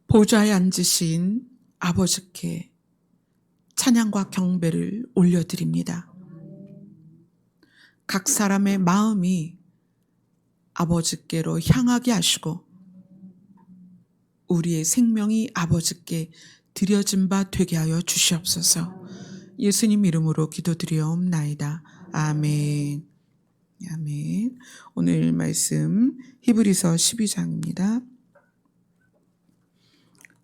보좌에 앉으신 아버지께 찬양과 경배를 올려드립니다. 각 사람의 마음이 아버지께로 향하게 하시고 우리의 생명이 아버지께 드려진 바 되게 하여 주시옵소서. 예수님 이름으로 기도드리옵나이다. 아멘. 아멘. 오늘 말씀 히브리서 12장입니다.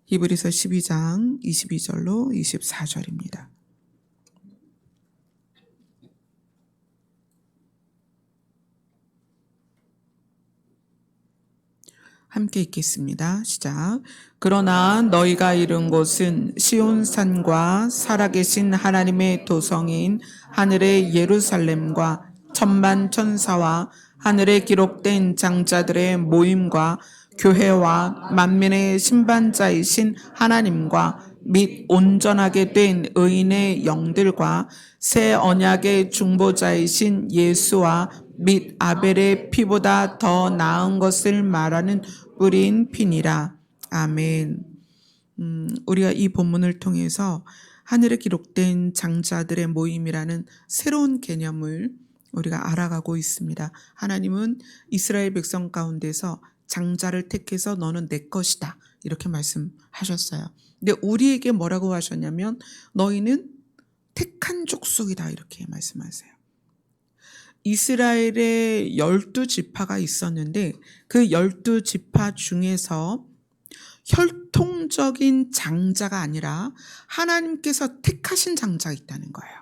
히브리서 12장 22절로 24절입니다. 함께 읽겠습니다. 시작. 그러나 너희가 이른 곳은 시온산과 살아계신 하나님의 도성인 하늘의 예루살렘과 천만 천사와 하늘에 기록된 장자들의 모임과 교회와 만민의 심판자이신 하나님과 및 온전하게 된 의인의 영들과 새 언약의 중보자이신 예수와 및 아벨의 피보다 더 나은 것을 말하는 뿌린 피니라. 아멘. 우리가 이 본문을 통해서 하늘에 기록된 장자들의 모임이라는 새로운 개념을 우리가 알아가고 있습니다. 하나님은 이스라엘 백성 가운데서 장자를 택해서 너는 내 것이다 이렇게 말씀하셨어요. 근데 우리에게 뭐라고 하셨냐면 너희는 택한 족속이다 이렇게 말씀하세요. 이스라엘에 12지파가 있었는데 그 12지파 중에서 혈통적인 장자가 아니라 하나님께서 택하신 장자가 있다는 거예요.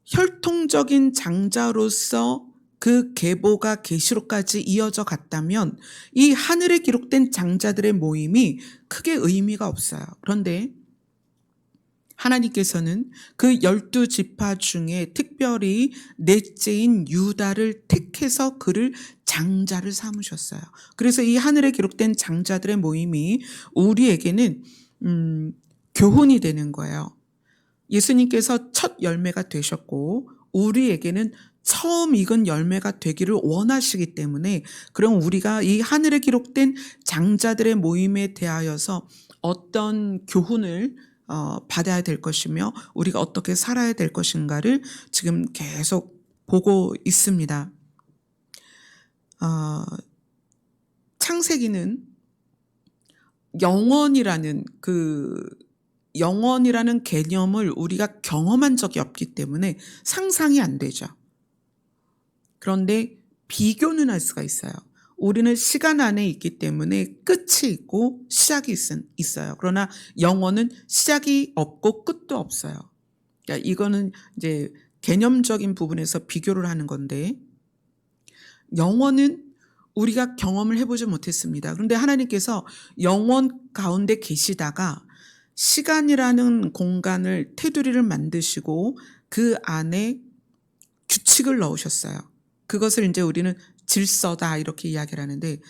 혈통적인 장자로서 그 계보가 계시록까지 이어져 갔다면 이 하늘에 기록된 장자들의 모임이 크게 의미가 없어요. 그런데 하나님께서는 그 12지파 중에 특별히 넷째인 유다를 택해서 그를 장자를 삼으셨어요. 그래서 이 하늘에 기록된 장자들의 모임이 우리에게는 교훈이 되는 거예요. 예수님께서 첫 열매가 되셨고 우리에게는 처음 익은 열매가 되기를 원하시기 때문에 그럼 우리가 이 하늘에 기록된 장자들의 모임에 대하여서 어떤 교훈을 받아야 될 것이며 우리가 어떻게 살아야 될 것인가를 지금 계속 보고 있습니다. 창세기는 영원이라는 개념을 우리가 경험한 적이 없기 때문에 상상이 안 되죠. 그런데 비교는 할 수가 있어요. 우리는 시간 안에 있기 때문에 끝이 있고 시작이 있어요. 그러나 영혼은 시작이 없고 끝도 없어요. 그러니까 이거는 이제 개념적인 부분에서 비교를 하는 건데 영혼은 우리가 경험을 해보지 못했습니다. 그런데 하나님께서 영혼 가운데 계시다가 시간이라는 공간을 테두리를 만드시고 그 안에 규칙을 넣으셨어요. 그것을 이제 우리는 질서다 이렇게 이야기를 하는데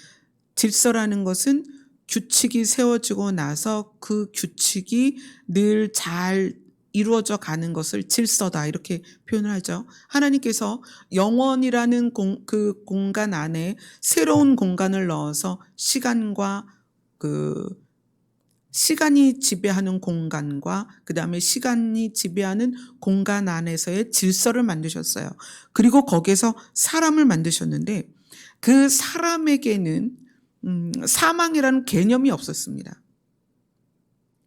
질서라는 것은 규칙이 세워지고 나서 그 규칙이 늘 잘 이루어져 가는 것을 질서다 이렇게 표현을 하죠. 하나님께서 영원이라는 그 공간 안에 새로운 공간을 넣어서 시간이 지배하는 공간과 그 다음에 시간이 지배하는 공간 안에서의 질서를 만드셨어요. 그리고 거기에서 사람을 만드셨는데 그 사람에게는 사망이라는 개념이 없었습니다.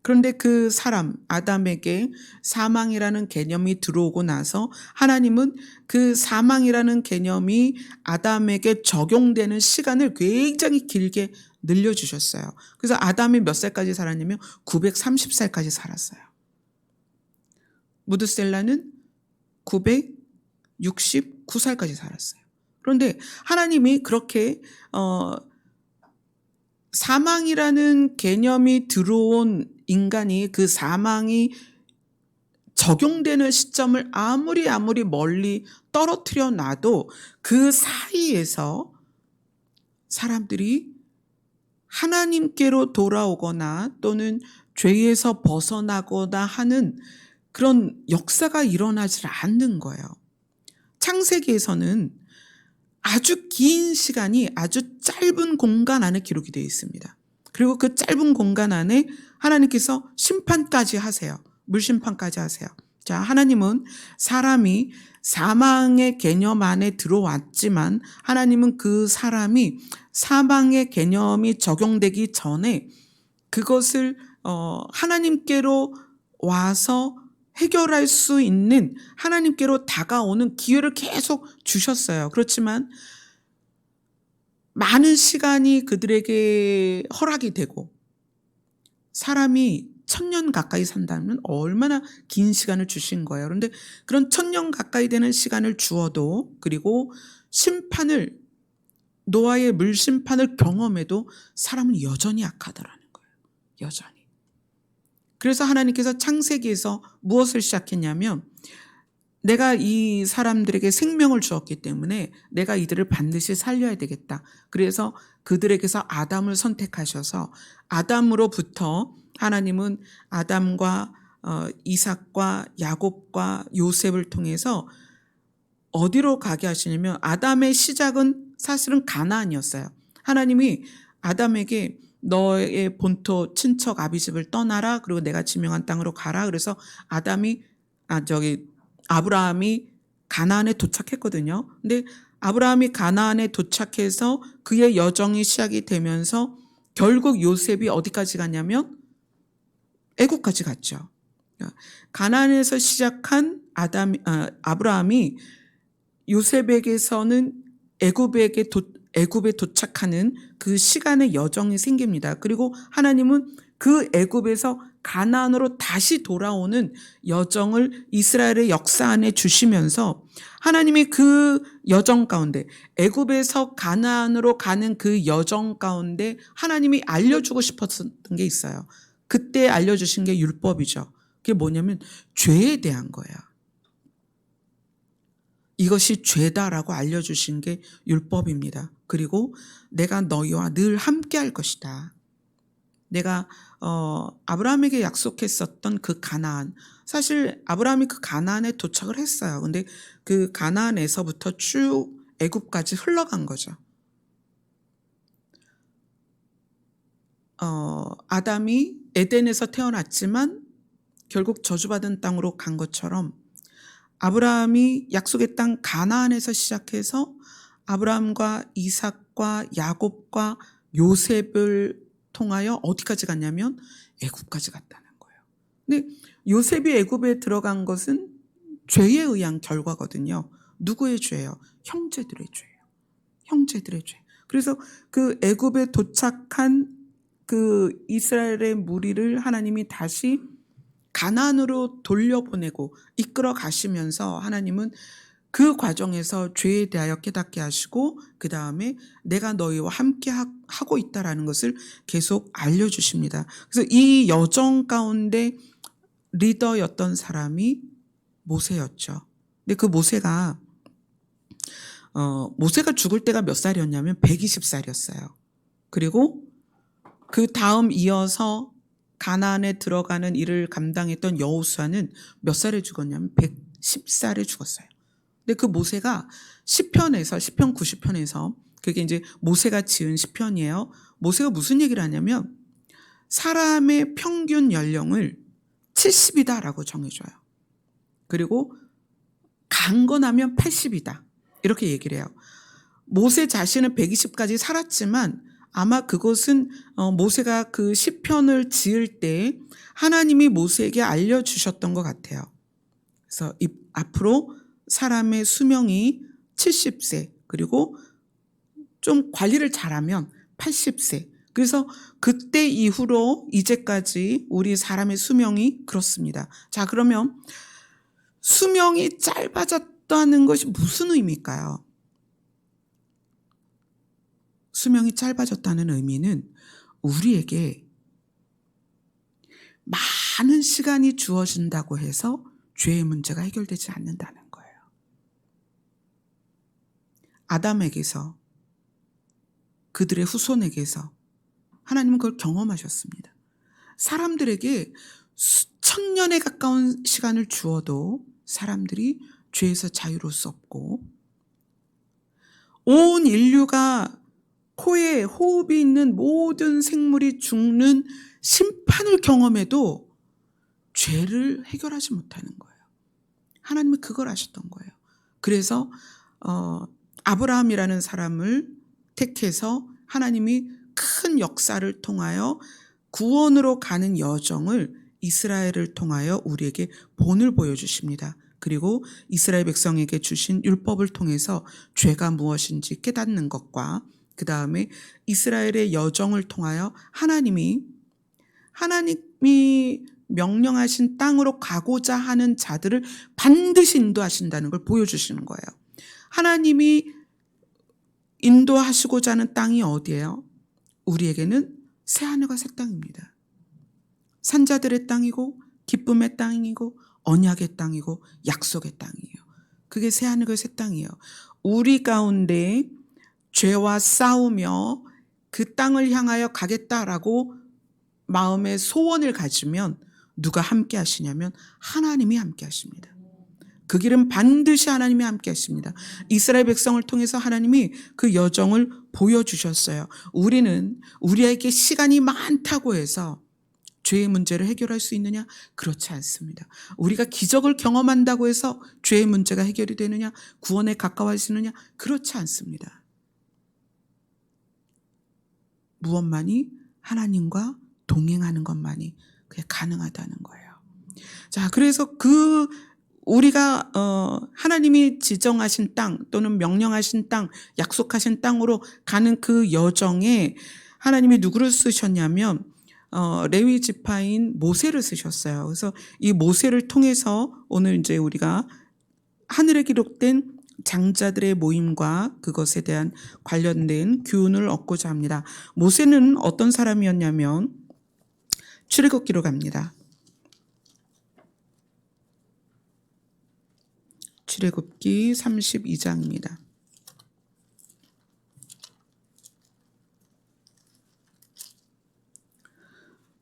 그런데 그 사람 아담에게 사망이라는 개념이 들어오고 나서 하나님은 그 사망이라는 개념이 아담에게 적용되는 시간을 굉장히 길게 늘려주셨어요. 그래서 아담이 몇 살까지 살았냐면 930살까지 살았어요. 무드셀라는 969살까지 살았어요. 그런데 하나님이 그렇게 사망이라는 개념이 들어온 인간이 그 사망이 적용되는 시점을 아무리 멀리 떨어뜨려 놔도 그 사이에서 사람들이 하나님께로 돌아오거나 또는 죄에서 벗어나거나 하는 그런 역사가 일어나질 않는 거예요. 창세기에서는 아주 긴 시간이 아주 짧은 공간 안에 기록이 되어 있습니다. 그리고 그 짧은 공간 안에 하나님께서 심판까지 하세요. 물심판까지 하세요. 자, 하나님은 사람이 사망의 개념 안에 들어왔지만 하나님은 그 사람이 사망의 개념이 적용되기 전에 그것을 하나님께로 와서 해결할 수 있는, 하나님께로 다가오는 기회를 계속 주셨어요. 그렇지만 많은 시간이 그들에게 허락이 되고, 사람이 1000년 가까이 산다면 얼마나 긴 시간을 주신 거예요. 그런데 그런 1000년 가까이 되는 시간을 주어도, 그리고 심판을, 노아의 물심판을 경험해도 사람은 여전히 약하더라는 거예요. 여전히. 그래서 하나님께서 창세기에서 무엇을 시작했냐면, 내가 이 사람들에게 생명을 주었기 때문에 내가 이들을 반드시 살려야 되겠다. 그래서 그들에게서 아담을 선택하셔서 아담으로부터 하나님은 아담과 이삭과 야곱과 요셉을 통해서 어디로 가게 하시냐면, 아담의 시작은 사실은 가나안이었어요. 하나님이 아담에게 너의 본토 친척 아비집을 떠나라. 그리고 내가 지명한 땅으로 가라. 그래서 아브라함이 가나안에 도착했거든요. 근데 아브라함이 가나안에 도착해서 그의 여정이 시작이 되면서 결국 요셉이 어디까지 갔냐면 애국까지 갔죠. 가나안에서 시작한 아브라함이 요셉에게서는 애굽에 도착하는 그 시간의 여정이 생깁니다. 그리고 하나님은 그 애굽에서 가나안으로 다시 돌아오는 여정을 이스라엘의 역사 안에 주시면서, 하나님이 그 여정 가운데, 애굽에서 가나안으로 가는 그 여정 가운데 하나님이 알려주고 싶었던 게 있어요. 그때 알려주신 게 율법이죠. 그게 뭐냐면 죄에 대한 거예요. 이것이 죄다라고 알려주신 게 율법입니다. 그리고 내가 너희와 늘 함께 할 것이다. 내가 아브라함에게 약속했었던 그 가나안, 사실 아브라함이 그 가나안에 도착을 했어요. 근데 그 가나안에서부터 쭉 애굽까지 흘러간 거죠. 아담이 에덴에서 태어났지만 결국 저주받은 땅으로 간 것처럼, 아브라함이 약속의 땅 가나안에서 시작해서 아브라함과 이삭과 야곱과 요셉을 통하여 어디까지 갔냐면 애굽까지 갔다는 거예요. 근데 요셉이 애굽에 들어간 것은 죄에 의한 결과거든요. 누구의 죄예요? 형제들의 죄예요. 형제들의 죄. 그래서 그 애굽에 도착한 그 이스라엘의 무리를 하나님이 다시 가나안으로 돌려보내고 이끌어 가시면서, 하나님은 그 과정에서 죄에 대하여 깨닫게 하시고, 그 다음에 내가 너희와 함께 하고 있다라는 것을 계속 알려주십니다. 그래서 이 여정 가운데 리더였던 사람이 모세였죠. 근데 그 모세가 죽을 때가 몇 살이었냐면 120살이었어요. 그리고 그 다음 이어서 가나안에 들어가는 일을 감당했던 여호수아는 몇 살에 죽었냐면 110살에 죽었어요. 근데 그 모세가 시편 90편에서, 그게 이제 모세가 지은 시편이에요. 모세가 무슨 얘기를 하냐면 사람의 평균 연령을 70이다라고 정해줘요. 그리고 강건하면 80이다. 이렇게 얘기를 해요. 모세 자신은 120까지 살았지만 아마 그것은 모세가 그 시편을 지을 때 하나님이 모세에게 알려주셨던 것 같아요. 그래서 앞으로 사람의 수명이 70세, 그리고 좀 관리를 잘하면 80세. 그래서 그때 이후로 이제까지 우리 사람의 수명이 그렇습니다. 자, 그러면 수명이 짧아졌다는 것이 무슨 의미일까요? 수명이 짧아졌다는 의미는 우리에게 많은 시간이 주어진다고 해서 죄의 문제가 해결되지 않는다는 거예요. 아담에게서, 그들의 후손에게서 하나님은 그걸 경험하셨습니다. 사람들에게 수천 년에 가까운 시간을 주어도 사람들이 죄에서 자유로울 수 없고, 온 인류가 코에 호흡이 있는 모든 생물이 죽는 심판을 경험해도 죄를 해결하지 못하는 거예요. 하나님은 그걸 아셨던 거예요. 그래서 아브라함이라는 사람을 택해서 하나님이 큰 역사를 통하여 구원으로 가는 여정을 이스라엘을 통하여 우리에게 본을 보여주십니다. 그리고 이스라엘 백성에게 주신 율법을 통해서 죄가 무엇인지 깨닫는 것과 그 다음에 이스라엘의 여정을 통하여 하나님이 명령하신 땅으로 가고자 하는 자들을 반드시 인도하신다는 걸 보여주시는 거예요. 하나님이 인도하시고자 하는 땅이 어디예요? 우리에게는 새하늘과 새 땅입니다. 산자들의 땅이고 기쁨의 땅이고 언약의 땅이고 약속의 땅이에요. 그게 새하늘과 새 땅이에요. 우리 가운데 죄와 싸우며 그 땅을 향하여 가겠다라고 마음의 소원을 가지면 누가 함께 하시냐면 하나님이 함께 하십니다. 그 길은 반드시 하나님이 함께 하십니다. 이스라엘 백성을 통해서 하나님이 그 여정을 보여주셨어요. 우리는 우리에게 시간이 많다고 해서 죄의 문제를 해결할 수 있느냐? 그렇지 않습니다. 우리가 기적을 경험한다고 해서 죄의 문제가 해결이 되느냐? 구원에 가까워지느냐? 그렇지 않습니다. 무엇만이? 하나님과 동행하는 것만이 그게 가능하다는 거예요. 자, 그래서 우리가 하나님이 지정하신 땅 또는 명령하신 땅, 약속하신 땅으로 가는 그 여정에 하나님이 누구를 쓰셨냐면 레위 지파인 모세를 쓰셨어요. 그래서 이 모세를 통해서 오늘 이제 우리가 하늘에 기록된 장자들의 모임과 그것에 대한 관련된 교훈을 얻고자 합니다. 모세는 어떤 사람이었냐면 출애굽기로 갑니다. 출애굽기 32장입니다.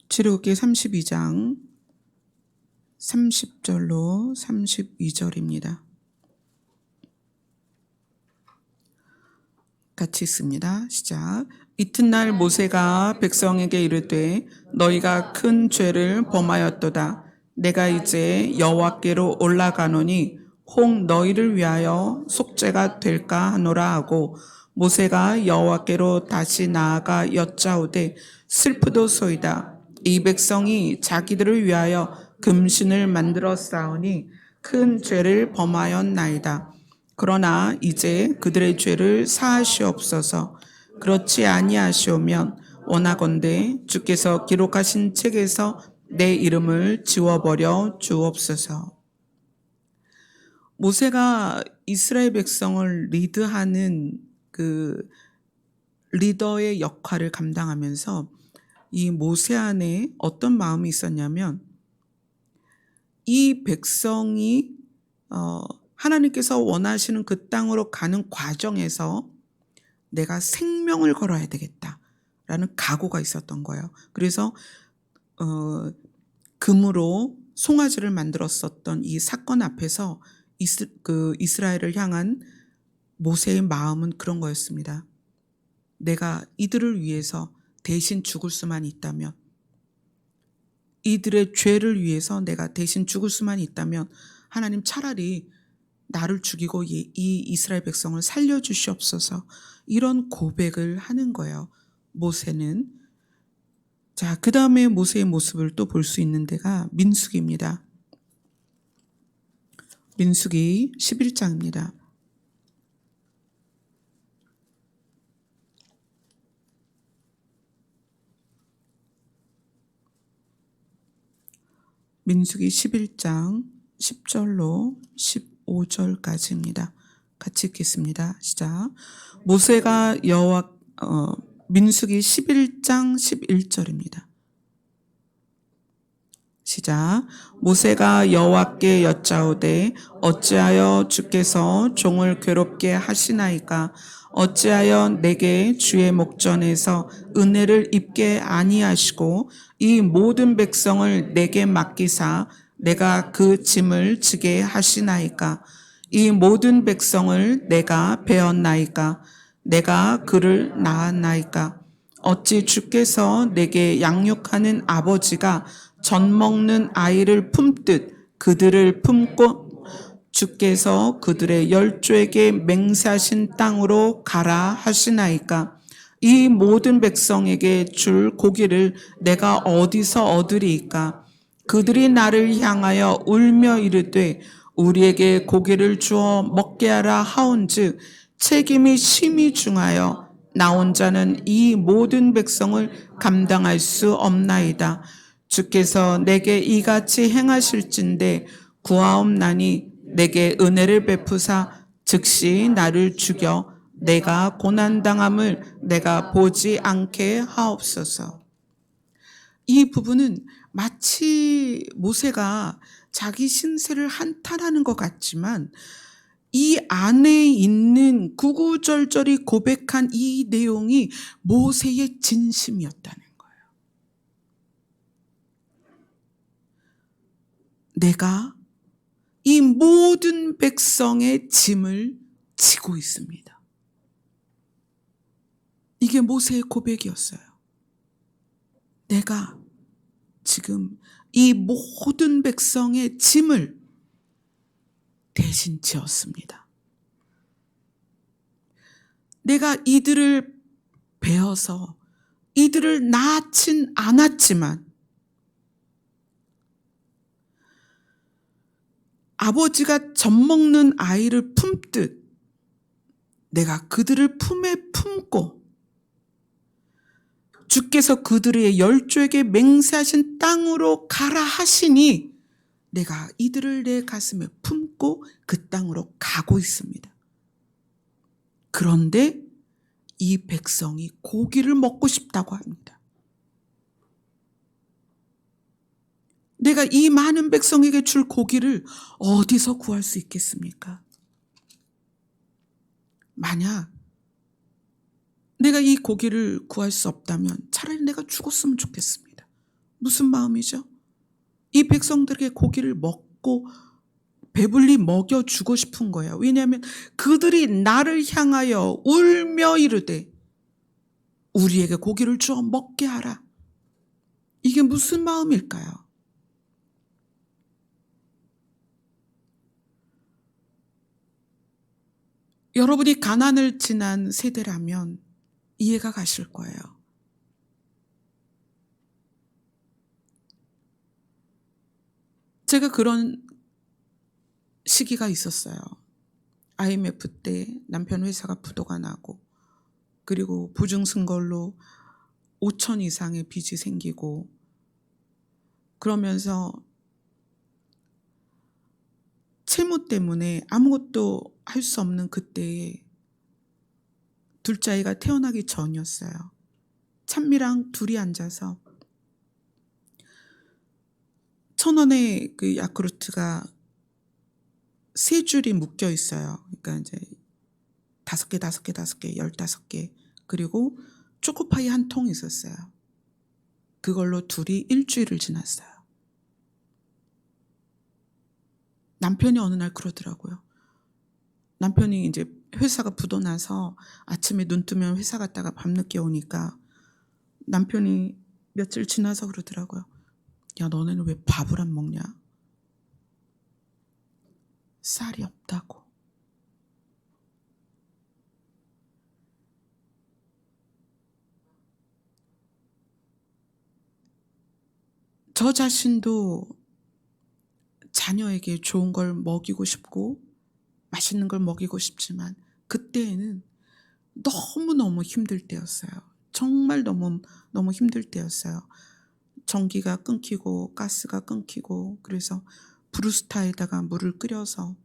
출애굽기 32장 30절로 32절입니다. 같이 읽습니다. 시작. 이튿날 모세가 백성에게 이르되 너희가 큰 죄를 범하였도다. 내가 이제 여호와께로 올라가노니 혹 너희를 위하여 속죄가 될까 하노라 하고 모세가 여호와께로 다시 나아가 여짜오되 슬프도소이다. 이 백성이 자기들을 위하여 금신을 만들어 쌓으니 큰 죄를 범하였나이다. 그러나 이제 그들의 죄를 사하시옵소서. 그렇지 아니하시오면 원하건대 주께서 기록하신 책에서 내 이름을 지워버려 주옵소서. 모세가 이스라엘 백성을 리드하는 그 리더의 역할을 감당하면서 이 모세 안에 어떤 마음이 있었냐면 이 백성이 하나님께서 원하시는 그 땅으로 가는 과정에서 내가 생명을 걸어야 되겠다라는 각오가 있었던 거예요. 그래서 금으로 송아지를 만들었었던 이 사건 앞에서 이스라엘을 향한 모세의 마음은 그런 거였습니다. 내가 이들을 위해서 대신 죽을 수만 있다면, 이들의 죄를 위해서 내가 대신 죽을 수만 있다면 하나님 차라리 나를 죽이고 이 이스라엘 백성을 살려주시옵소서. 이런 고백을 하는 거예요. 모세는. 자, 그 다음에 모세의 모습을 또 볼 수 있는 데가 민수기입니다. 민수기 11장입니다. 민수기 11장 10절로 15절까지입니다. 같이 읽겠습니다. 시작. 모세가 민수기 11장 11절입니다. 시작. 모세가 여호와께 여짜오되 어찌하여 주께서 종을 괴롭게 하시나이까? 어찌하여 내게 주의 목전에서 은혜를 입게 아니하시고 이 모든 백성을 내게 맡기사 내가 그 짐을 지게 하시나이까? 이 모든 백성을 내가 베었나이까? 내가 그를 낳았나이까? 어찌 주께서 내게 양육하는 아버지가 젖 먹는 아이를 품듯 그들을 품고 주께서 그들의 열조에게 맹세하신 땅으로 가라 하시나이까? 이 모든 백성에게 줄 고기를 내가 어디서 얻으리이까? 그들이 나를 향하여 울며 이르되 우리에게 고기를 주어 먹게 하라 하온즉 책임이 심히 중하여 나 혼자는 이 모든 백성을 감당할 수 없나이다. 주께서 내게 이같이 행하실진대 구하옵나니 내게 은혜를 베푸사 즉시 나를 죽여 내가 고난당함을 내가 보지 않게 하옵소서. 이 부분은 마치 모세가 자기 신세를 한탄하는 것 같지만 이 안에 있는 구구절절히 고백한 이 내용이 모세의 진심이었다는 거예요. 내가 이 모든 백성의 짐을 지고 있습니다. 이게 모세의 고백이었어요. 내가 지금 이 모든 백성의 짐을 대신 지었습니다. 내가 이들을 베어서 이들을 낳진 않았지만 아버지가 젖먹는 아이를 품듯 내가 그들을 품에 품고 주께서 그들의 열조에게 맹세하신 땅으로 가라 하시니 내가 이들을 내 가슴에 품고 그 땅으로 가고 있습니다. 그런데 이 백성이 고기를 먹고 싶다고 합니다. 내가 이 많은 백성에게 줄 고기를 어디서 구할 수 있겠습니까? 만약 내가 이 고기를 구할 수 없다면 차라리 내가 죽었으면 좋겠습니다. 무슨 마음이죠? 이 백성들에게 고기를 먹고 배불리 먹여주고 싶은 거예요. 왜냐하면 그들이 나를 향하여 울며 이르되 우리에게 고기를 주어 먹게 하라. 이게 무슨 마음일까요? 여러분이 가난을 지난 세대라면 이해가 가실 거예요. 제가 그런 시기가 있었어요. IMF 때 남편 회사가 부도가 나고 그리고 보증승걸로 5천 이상의 빚이 생기고 그러면서 채무 때문에 아무것도 할 수 없는 그때에 둘째 아이가 태어나기 전이었어요. 찬미랑 둘이 앉아서 1,000원의 그 야쿠르트가 3줄이 묶여 있어요. 그러니까 이제 5개, 15개, 그리고 초코파이 한 통 있었어요. 그걸로 둘이 일주일을 지났어요. 남편이 어느 날 그러더라고요. 남편이 이제 회사가 부도나서 아침에 눈 뜨면 회사 갔다가 밤늦게 오니까 남편이 며칠 지나서 그러더라고요. 야, 너네는 왜 밥을 안 먹냐? 쌀이 없다고. 저 자신도 자녀에게 좋은 걸 먹이고 싶고 맛있는 걸 먹이고 싶지만 그때에는 너무너무 힘들 때였어요. 정말 너무 힘들 때였어요. 전기가 끊기고 가스가 끊기고 그래서 브루스타에다가 물을 끓여서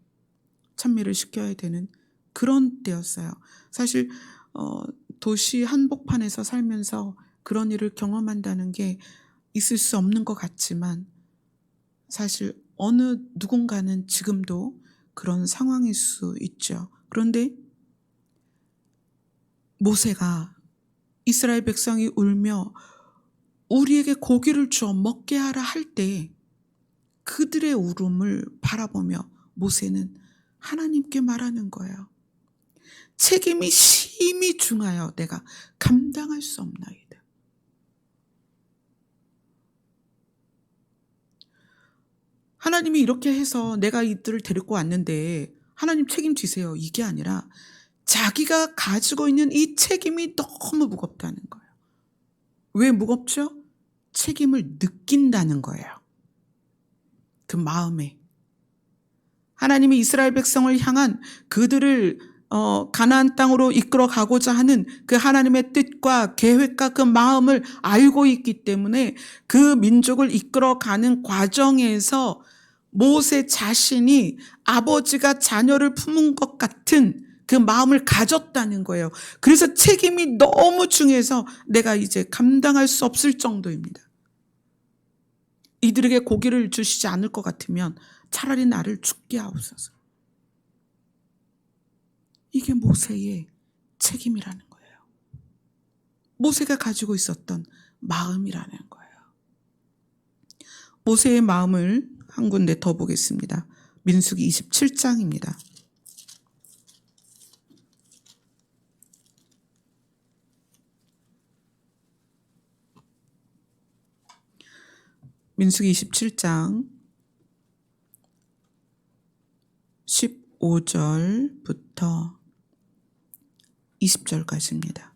찬미를 시켜야 되는 그런 때였어요. 사실 도시 한복판에서 살면서 그런 일을 경험한다는 게 있을 수 없는 것 같지만 사실 어느 누군가는 지금도 그런 상황일 수 있죠. 그런데 모세가 이스라엘 백성이 울며 우리에게 고기를 주어 먹게 하라 할 때 그들의 울음을 바라보며 모세는 하나님께 말하는 거예요. 책임이 심히 중하여 내가 감당할 수 없나이다. 하나님이 이렇게 해서 내가 이들을 데리고 왔는데 하나님 책임지세요. 이게 아니라 자기가 가지고 있는 이 책임이 너무 무겁다는 거예요. 왜 무겁죠? 책임을 느낀다는 거예요. 그 마음에. 하나님이 이스라엘 백성을 향한 그들을 가나안 땅으로 이끌어 가고자 하는 그 하나님의 뜻과 계획과 그 마음을 알고 있기 때문에 그 민족을 이끌어 가는 과정에서 모세 자신이 아버지가 자녀를 품은 것 같은 그 마음을 가졌다는 거예요. 그래서 책임이 너무 중해서 내가 이제 감당할 수 없을 정도입니다. 이들에게 고기를 주시지 않을 것 같으면 차라리 나를 죽게 하옵소서. 이게 모세의 책임이라는 거예요. 모세가 가지고 있었던 마음이라는 거예요. 모세의 마음을 한 군데 더 보겠습니다. 민수기 27장입니다. 민수기 27장 15절부터 20절까지입니다.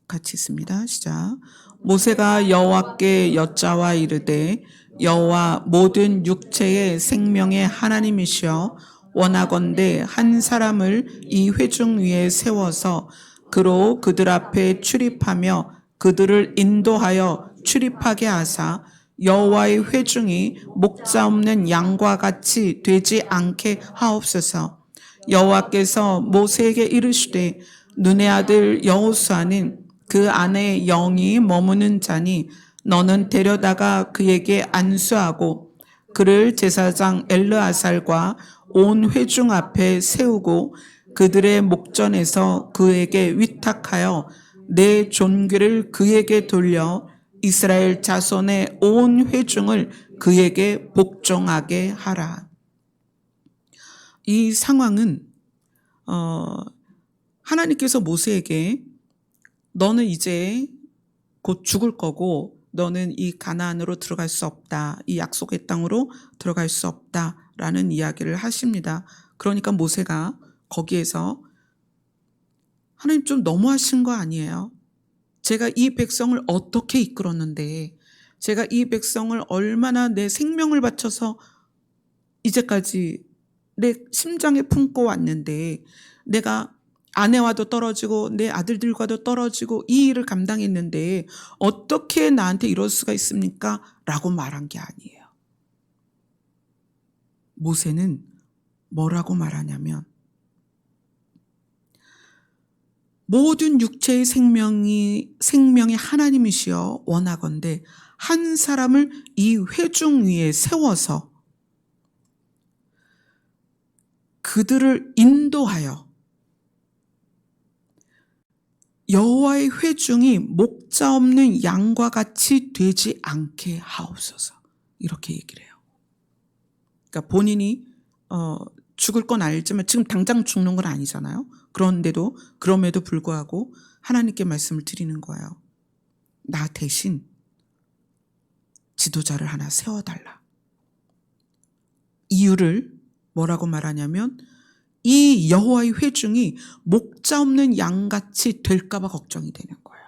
같이 있습니다. 시작. 모세가 여호와께 여짜와 이르되 여호와 모든 육체의 생명의 하나님이시여 원하건대 한 사람을 이 회중 위에 세워서 그로 그들 앞에 출입하며 그들을 인도하여 출입하게 하사 여호와의 회중이 목자 없는 양과 같이 되지 않게 하옵소서. 여호와께서 모세에게 이르시되 눈의 아들 여호수아는 그 안에 영이 머무는 자니 너는 데려다가 그에게 안수하고 그를 제사장 엘르아살과 온 회중 앞에 세우고 그들의 목전에서 그에게 위탁하여 내 존귀를 그에게 돌려 이스라엘 자손의 온 회중을 그에게 복종하게 하라. 이 상황은 하나님께서 모세에게 너는 이제 곧 죽을 거고 너는 이 가나안으로 들어갈 수 없다. 이 약속의 땅으로 들어갈 수 없다라는 이야기를 하십니다. 그러니까 모세가 거기에서 하나님 좀 너무하신 거 아니에요? 제가 이 백성을 어떻게 이끌었는데 제가 이 백성을 얼마나 내 생명을 바쳐서 이제까지 내 심장에 품고 왔는데 내가 아내와도 떨어지고 내 아들들과도 떨어지고 이 일을 감당했는데 어떻게 나한테 이럴 수가 있습니까? 라고 말한 게 아니에요. 모세는 뭐라고 말하냐면 모든 육체의 생명이 하나님이시여 원하건대 한 사람을 이 회중 위에 세워서 그들을 인도하여 여호와의 회중이 목자 없는 양과 같이 되지 않게 하옵소서. 이렇게 얘기를 해요. 그러니까 본인이 죽을 건 알지만 지금 당장 죽는 건 아니잖아요. 그럼에도 불구하고 하나님께 말씀을 드리는 거예요. 나 대신 지도자를 하나 세워달라. 이유를 뭐라고 말하냐면 이 여호와의 회중이 목자 없는 양같이 될까 봐 걱정이 되는 거예요.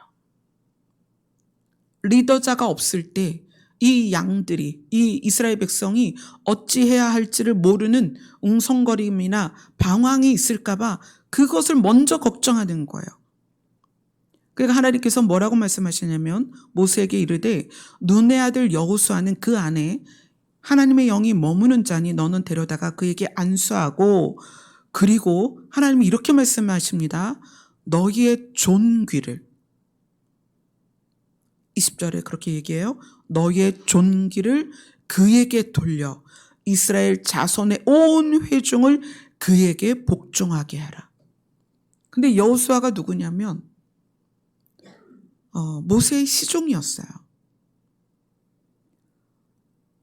리더자가 없을 때 이 양들이, 이 이스라엘 백성이 어찌해야 할지를 모르는 웅성거림이나 방황이 있을까 봐 그것을 먼저 걱정하는 거예요. 그러니까 하나님께서 뭐라고 말씀하시냐면 모세에게 이르되 눈의 아들 여호수아는 그 안에 하나님의 영이 머무는 자니 너는 데려다가 그에게 안수하고 그리고 하나님이 이렇게 말씀하십니다. 너희의 존귀를 20절에 그렇게 얘기해요. 너희의 존귀를 그에게 돌려 이스라엘 자손의 온 회중을 그에게 복종하게 하라. 근데 여호수아가 누구냐면 모세의 시종이었어요.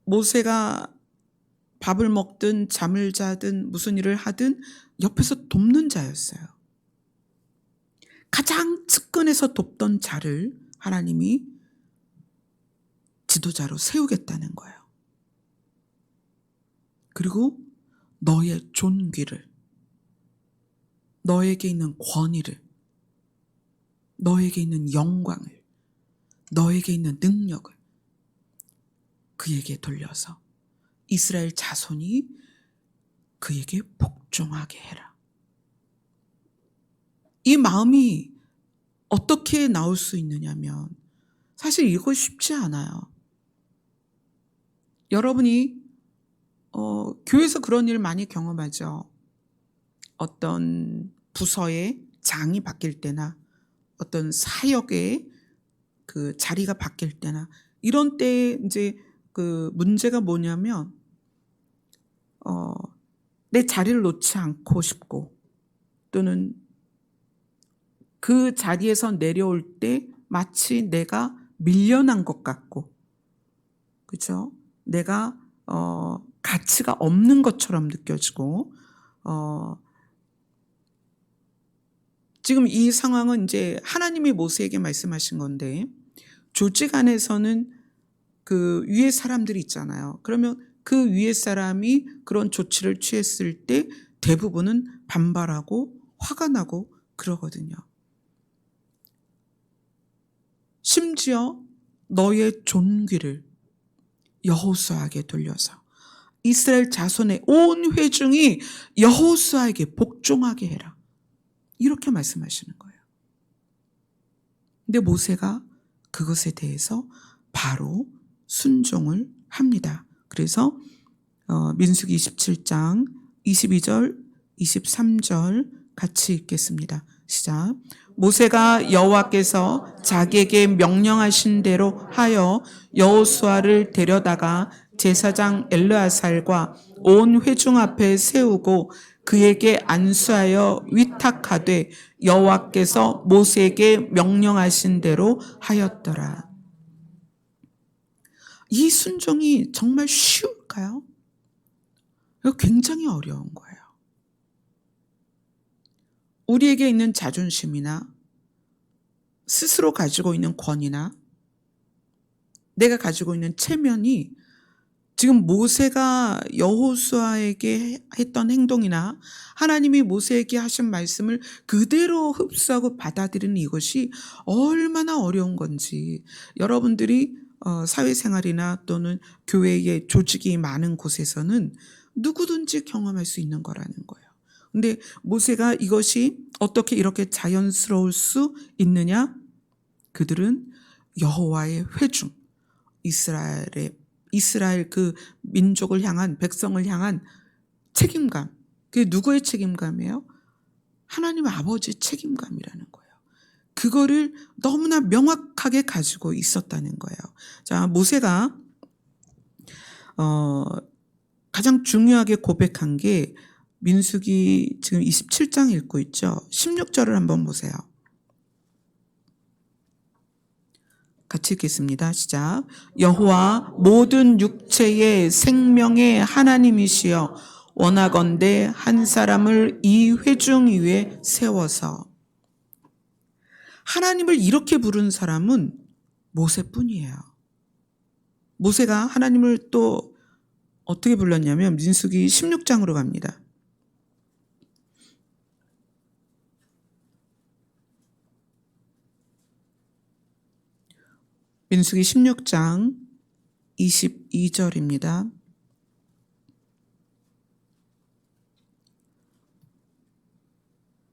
모세가 밥을 먹든 잠을 자든 무슨 일을 하든 옆에서 돕는 자였어요. 가장 측근에서 돕던 자를 하나님이 지도자로 세우겠다는 거예요. 그리고 너의 존귀를, 너에게 있는 권위를, 너에게 있는 영광을, 너에게 있는 능력을 그에게 돌려서 이스라엘 자손이 그에게 복종하게 해라. 이 마음이 어떻게 나올 수 있느냐면 사실 이거 쉽지 않아요. 여러분이 교회에서 그런 일 많이 경험하죠. 어떤 부서의 장이 바뀔 때나 어떤 사역의 그 자리가 바뀔 때나 이런 때 이제 그 문제가 뭐냐면 내 자리를 놓지 않고 싶고 또는 그 자리에서 내려올 때 마치 내가 밀려난 것 같고, 그죠? 내가 가치가 없는 것처럼 느껴지고, 지금 이 상황은 이제 하나님이 모세에게 말씀하신 건데 조직 안에서는 그 위에 사람들이 있잖아요. 그러면 그 위에 사람이 그런 조치를 취했을 때 대부분은 반발하고 화가 나고 그러거든요. 심지어 너의 존귀를 여호수아에게 돌려서 이스라엘 자손의 온 회중이 여호수아에게 복종하게 해라. 이렇게 말씀하시는 거예요. 근데 모세가 그것에 대해서 바로 순종을 합니다. 그래서 민수기 27장 22절 23절 같이 읽겠습니다. 시작. 모세가 여호와께서 자기에게 명령하신 대로 하여 여호수아를 데려다가 제사장 엘르아살과 온 회중 앞에 세우고 그에게 안수하여 위탁하되 여호와께서 모세에게 명령하신 대로 하였더라. 이 순종이 정말 쉬울까요? 이거 굉장히 어려운 거예요. 우리에게 있는 자존심이나 스스로 가지고 있는 권위나 내가 가지고 있는 체면이 지금 모세가 여호수아에게 했던 행동이나 하나님이 모세에게 하신 말씀을 그대로 흡수하고 받아들이는 이것이 얼마나 어려운 건지 여러분들이 사회생활이나 또는 교회의 조직이 많은 곳에서는 누구든지 경험할 수 있는 거라는 거예요. 근데 모세가 이것이 어떻게 이렇게 자연스러울 수 있느냐? 그들은 여호와의 회중, 이스라엘 그 민족을 향한, 백성을 향한 책임감. 그게 누구의 책임감이에요? 하나님 아버지의 책임감이라는 거예요. 그거를 너무나 명확하게 가지고 있었다는 거예요. 자, 모세가 가장 중요하게 고백한 게 민수기 지금 27장 읽고 있죠. 16절을 한번 보세요. 같이 읽겠습니다. 시작. 여호와 모든 육체의 생명의 하나님이시여 원하건대 한 사람을 이 회중 위에 세워서. 하나님을 이렇게 부른 사람은 모세뿐이에요. 모세가 하나님을 또 어떻게 불렀냐면 민수기 16장으로 갑니다. 민수기 16장 22절입니다.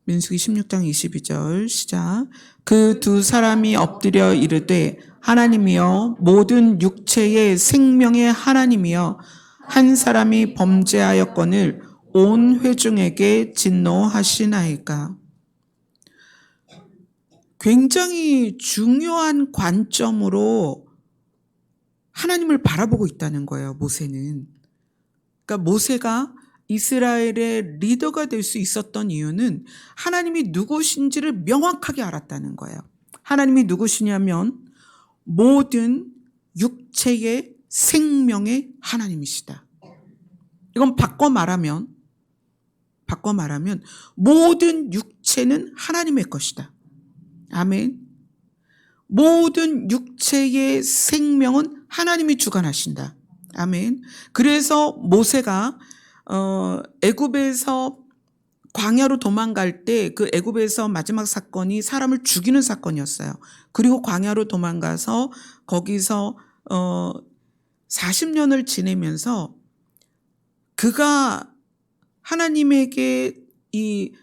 민수기 16장 22절 시작. 그 두 사람이 엎드려 이르되 하나님이여 모든 육체의 생명의 하나님이여 한 사람이 범죄하였거늘 온 회중에게 진노하시나이까. 굉장히 중요한 관점으로 하나님을 바라보고 있다는 거예요, 모세는. 그러니까 모세가 이스라엘의 리더가 될 수 있었던 이유는 하나님이 누구신지를 명확하게 알았다는 거예요. 하나님이 누구시냐면 모든 육체의 생명의 하나님이시다. 이건 바꿔 말하면 모든 육체는 하나님의 것이다. 아멘. 모든 육체의 생명은 하나님이 주관하신다. 아멘. 그래서 모세가 애굽에서 광야로 도망갈 때 그 애굽에서 마지막 사건이 사람을 죽이는 사건이었어요. 그리고 광야로 도망가서 거기서 40년을 지내면서 그가 하나님에게 이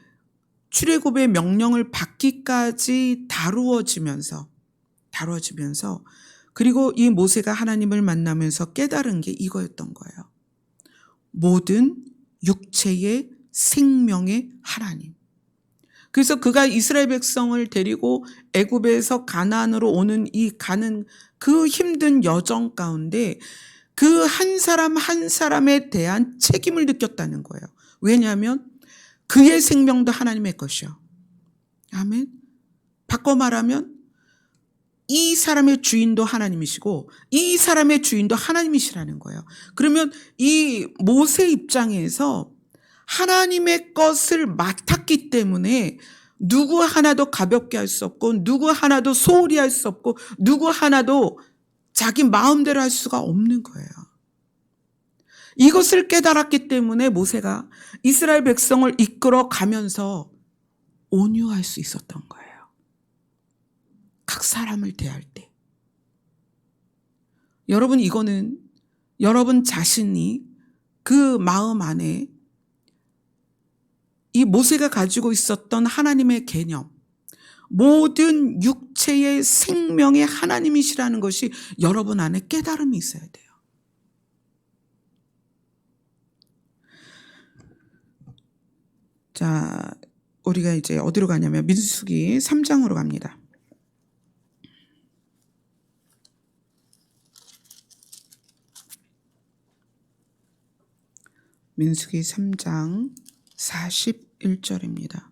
출애굽의 명령을 받기까지 다루어지면서 그리고 이 모세가 하나님을 만나면서 깨달은 게 이거였던 거예요. 모든 육체의 생명의 하나님. 그래서 그가 이스라엘 백성을 데리고 애굽에서 가나안으로 가는 그 힘든 여정 가운데 그 한 사람 한 사람에 대한 책임을 느꼈다는 거예요. 왜냐하면 그의 생명도 하나님의 것이요. 아멘. 바꿔 말하면 이 사람의 주인도 하나님이시고 이 사람의 주인도 하나님이시라는 거예요. 그러면 이 모세 입장에서 하나님의 것을 맡았기 때문에 누구 하나도 가볍게 할 수 없고 누구 하나도 소홀히 할 수 없고 누구 하나도 자기 마음대로 할 수가 없는 거예요. 이것을 깨달았기 때문에 모세가 이스라엘 백성을 이끌어 가면서 온유할 수 있었던 거예요. 각 사람을 대할 때. 여러분, 이거는 여러분 자신이 그 마음 안에 이 모세가 가지고 있었던 하나님의 개념, 모든 육체의 생명의 하나님이시라는 것이 여러분 안에 깨달음이 있어야 돼요. 자, 우리가 이제 어디로 가냐면 민수기 3장으로 갑니다. 민수기 3장 41절입니다.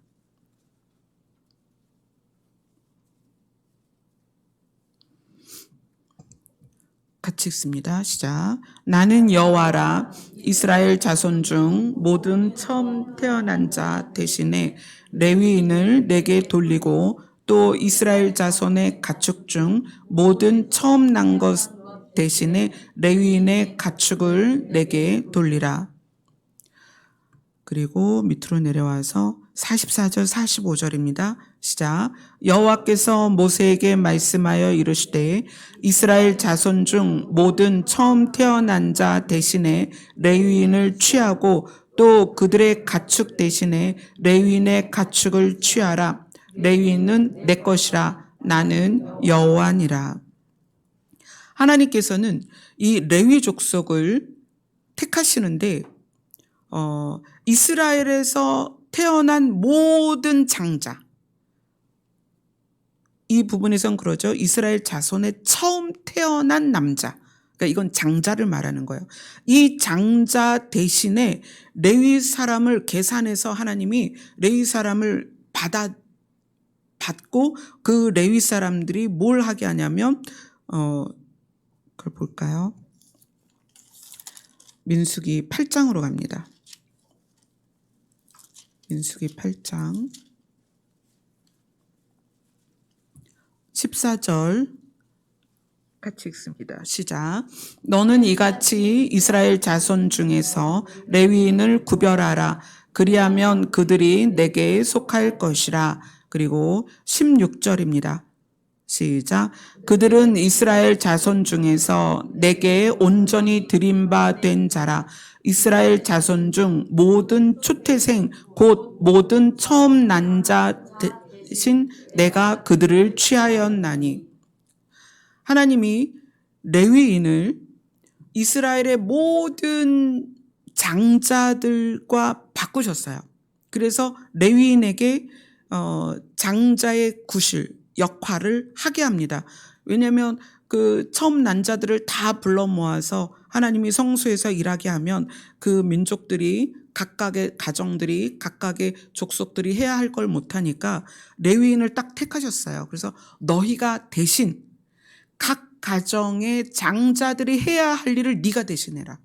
같이 읽습니다. 시작. 나는 여호와라. 이스라엘 자손 중 모든 처음 태어난 자 대신에 레위인을 내게 돌리고 또 이스라엘 자손의 가축 중 모든 처음 난 것 대신에 레위인의 가축을 내게 돌리라. 그리고 밑으로 내려와서 44절 45절입니다. 시작. 여호와께서 모세에게 말씀하여 이르시되 이스라엘 자손 중 모든 처음 태어난 자 대신에 레위인을 취하고 또 그들의 가축 대신에 레위인의 가축을 취하라. 레위인은 내 것이라. 나는 여호와니라. 하나님께서는 이 레위 족속을 택하시는데 이스라엘에서 태어난 모든 장자, 이 부분에선 그러죠. 이스라엘 자손의 처음 태어난 남자, 그러니까 이건 장자를 말하는 거예요. 이 장자 대신에 레위 사람을 계산해서 하나님이 레위 사람을 받고 그 레위 사람들이 뭘 하게 하냐면 그걸 볼까요? 민수기 8장으로 갑니다. 민수기 8장 14절 같이 읽습니다. 시작. 너는 이같이 이스라엘 자손 중에서 레위인을 구별하라. 그리하면 그들이 내게 속할 것이라. 그리고 16절입니다. 시작. 그들은 이스라엘 자손 중에서 내게 온전히 드린 바 된 자라. 이스라엘 자손 중 모든 초태생 곧 모든 처음 난 자 대신 내가 그들을 취하였나니. 하나님이 레위인을 이스라엘의 모든 장자들과 바꾸셨어요. 그래서 레위인에게 장자의 구실 역할을 하게 합니다. 왜냐하면 그 처음 난 자들을 다 불러 모아서 하나님이 성소에서 일하게 하면 그 민족들이 각각의 가정들이 각각의 족속들이 해야 할 걸 못하니까 레위인을 딱 택하셨어요. 그래서 너희가 대신 각 가정의 장자들이 해야 할 일을 네가 대신해라.